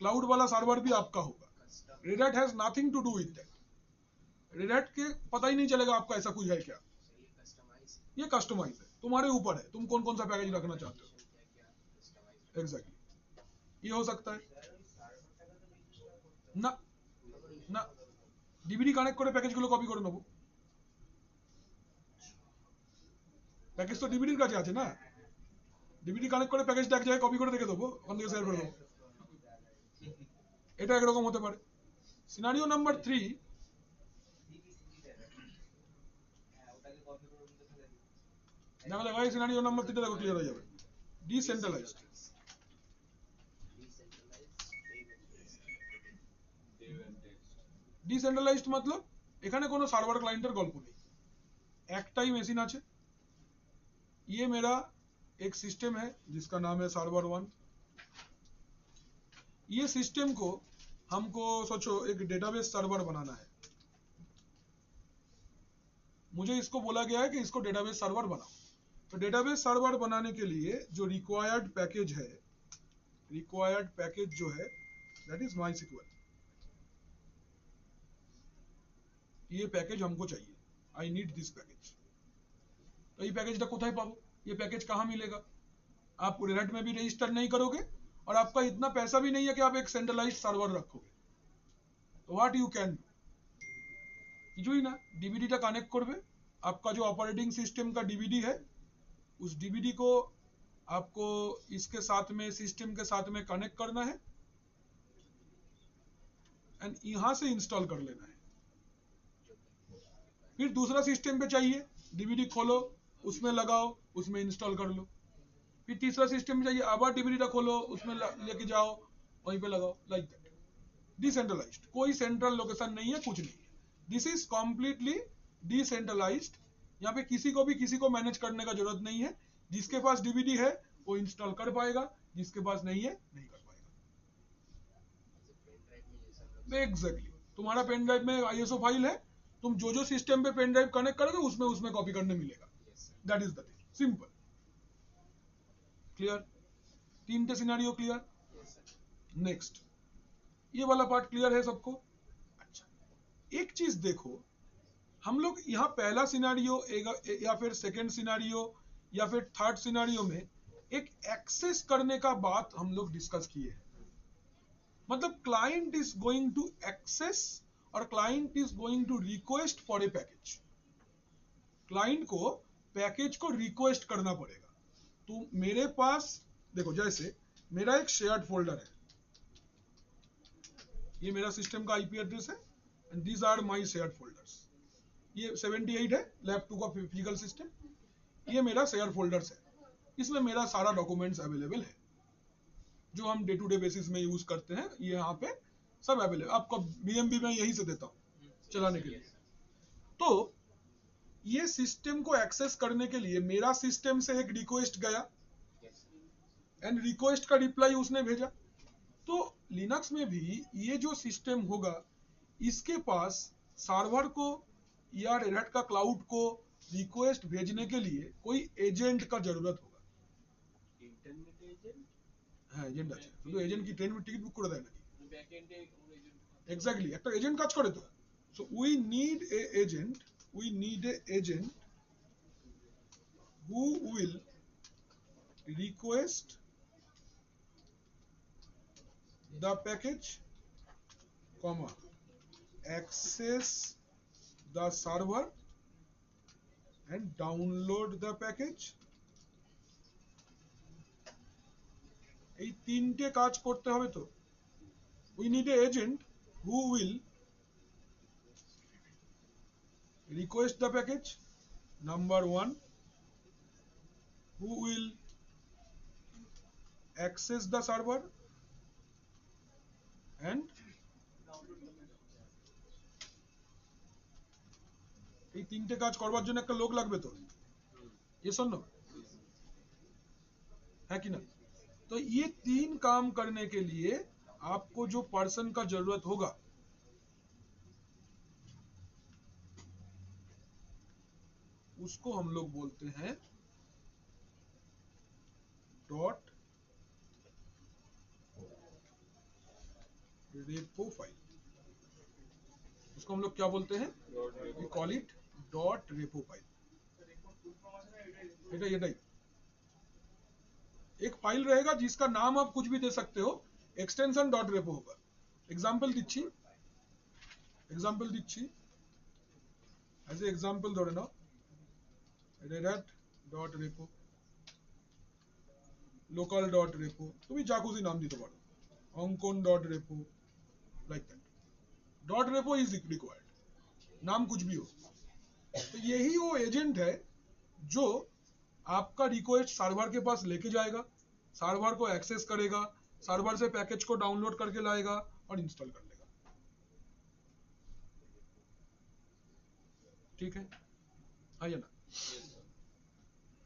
क्लाउड वाला सर्वर भी आपका होगा। Red Hat has nothing to do with that. Red Hat के पता ही नहीं चलेगा आपका ऐसा कुछ है क्या। ये कस्टमाइज है, तुम्हारे ऊपर है तुम कौन कौन सा पैकेज रखना चाहते हो। एग्जैक्टली, ये हो सकता है না না, ডিভিডি কানেক্ট করে প্যাকেজগুলো কপি করে নেব। প্যাকেজ তো ডিভিডির কাছে আছে না, ডিভিডি কানেক্ট করে প্যাকেজটা এক জায়গায় কপি করে রেখে দেবো, ওখান থেকে শেয়ার করে দেবো। এটা একরকম হতে পারে। সিনারিও নাম্বার 3, দেখো দেখো এই সিনারিও নাম্বার 3টা দেখো, ক্লিয়ার হয়ে যাবে। ডিসেন্ট্রালাইজড। ডিসেন্ট্রালাইজড मतलब এখানে কোনো সার্ভার ক্লায়েন্টের গল্প নেই, একটাই মেশিন আছে। ये मेरा एक सिस्टम है जिसका नाम है सर्वर 1। ये सिस्टम को हमको सोचो एक डेटाबेस सर्वर बनाना है। मुझे इसको बोला गया है कि इसको डेटाबेस सर्वर बनाओ। तो डेटाबेस सर्वर बनाने के लिए जो रिक्वायर्ड पैकेज जो है दैट इज माईसिक्वल। ये पैकेज हमको चाहिए, आई नीड दिस पैकेज। तो ये पैकेजটা কোথায় পাবো, ये पैकेज कहाँ मिलेगा? आप रेड हैट में भी रजिस्टर नहीं करोगे और आपका इतना पैसा भी नहीं है कि आप एक सेंट्रलाइज्ड सर्वर रखोगे। तो व्हाट यू कैन, কিছুই না, डीवीडीটা কানেক্ট করবে। आपका जो ऑपरेटिंग सिस्टम का डीवीडी है उस डीवीडी को आपको इसके साथ में, सिस्टम के साथ में कनेक्ट करना है एंड यहां से इंस्टॉल कर लेना है। फिर दूसरा सिस्टम पे चाहिए, डीवीडी खोलो, उसमें लगाओ, उसमें इंस्टॉल कर लो। फिर तीसरा सिस्टम चाहिए, आबाद डीबीडी रख लो, उसमें लेके जाओ, वहीं पे लगाओ, लाइक दैट। डिसेंट्रलाइज्ड, कोई सेंट्रल लोकेशन नहीं है, कुछ नहीं है, दिस इज कॉम्प्लीटली डिसेंट्रलाइज्ड। यहाँ पे किसी को भी किसी को मैनेज करने का जरूरत नहीं है, जिसके पास डीबीडी है वो इंस्टॉल कर पाएगा, जिसके पास नहीं है नहीं कर पाएगा। पेन ड्राइव में ये सब लोग एग्जैक्टली, तुम्हारा पेन ड्राइव में आईएसओ फाइल है, तुम जो सिस्टम पे पेन ड्राइव कनेक्ट करोगे उसमें उसमें कॉपी करने मिलेगा, yes sir that is the thing, simple, clear, तीन scenario clear. Yes sir next, ये वाला पार्ट क्लियर है सबको? अच्छा, एक चीज देखो, हम लोग यहाँ पहला सिनेरियो या फिर सेकंड सिनेरियो या फिर थर्ड सिनेरियो में एक एक्सेस करने का बात हम लोग डिस्कस किए हैं, मतलब client is going to access और client is going to request for a package. Client को पैकेज को रिक्वेस्ट करना पड़ेगा। तो मेरे पास देखो, जैसे मेरा एक शेयर्ड फोल्डर है, ये मेरा सिस्टम का आईपी एड्रेस है, and these are my shared folders. ये 78 है लैब 2 का फिजिकल सिस्टम, ये मेरा शेयर फोल्डर्स है, इसमें मेरा सारा डॉक्यूमेंट्स अवेलेबल है जो हम डे टू डे बेसिस में यूज करते हैं, ये यहाँ पे सब अवेलेबल। आपको बीएमबी में यही से देता हूँ चलाने के लिए। तो ये सिस्टम को एक्सेस करने के लिए मेरा सिस्टम से एक रिक्वेस्ट गया, एंड रिक्वेस्ट का रिप्लाई उसने भेजा। तो लिनक्स में भी ये जो सिस्टम होगा, इसके पास सर्वर को या रेड हैट का क्लाउड को रिक्वेस्ट भेजने के लिए कोई एजेंट का जरूरत होगा। इंटरनेट एजेंट হ্যাঁ এজেন্ট আছে, শুধু এজেন্ট কি ট্রেন টিকিট বুক করে দেয় নাকি? ব্যাক এন্ডে কোনো এজেন্ট এক্স্যাক্টলি, একটা এজেন্ট কাজ করে তো। So we need a agent, who will request the package, comma, access the server and download the package। এই তিনটে কাজ করতে হবে তো। we need a agent who will request the package, number 1, who will access the server and এই তিনটে কাজ করবার জন্য একটা লোক লাগবে তো, yes or no? है कि ना? तो ये तीन काम करने के लिए आपको जो पर्सन का जरूरत होगा, उसको हम लोग बोलते हैं डॉट रेपो फाइल। उसको हम लोग क्या बोलते हैं? We call it dot repo file. এটাই एक फाइल रहेगा जिसका नाम आप कुछ भी दे सकते हो, एक्सटेंशन डॉट रेपो होगा। एग्जाम्पल दिच्छी एज ए एग्जाम्पल ধরে নাও, red dot repo, local dot repo, তুমি যা খুশি নাম দিতে পারো, অঙ্কন dot repo, like that. Dot repo is required, नाम कुछ भी हो। तो यही वो एजेंट है जो आपका रिक्वेस्ट सर्वर के पास लेके जाएगा, सर्वर को एक्सेस करेगा, सर्वर से पैकेज को डाउनलोड करके लाएगा और इंस्टॉल कर लेगा। ठीक है, आइए ना।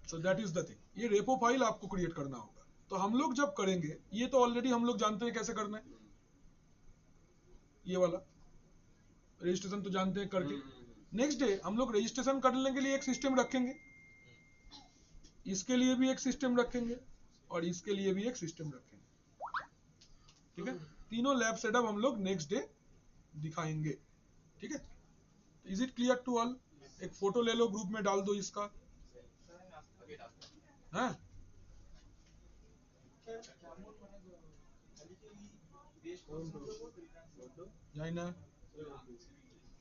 So that is the thing, ये रेपो फाइल आपको क्रिएट करना होगा। तो हम लोग जब करेंगे, ये तो ऑलरेडी हम लोग जानते हैं कैसे करना है, ये वाला रजिस्ट्रेशन तो जानते हैं करके। नेक्स्ट डे हम लोग रजिस्ट्रेशन करने के लिए एक सिस्टम रखेंगे, इसके लिए भी एक सिस्टम रखेंगे और इसके लिए भी एक सिस्टम रखेंगे। ठीक है, तीनों लैब सेटअप हम लोग नेक्स्ट डे दिखाएंगे। ठीक है, is it clear to all? एक फोटो ले लो, ग्रुप में डाल दो इसका। हाँ, যাই না,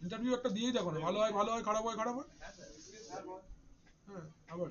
ইন্টারভিউ একটা দিয়েই দেখো না, ভালো হয় খারাপ হয়। হ্যাঁ, আবার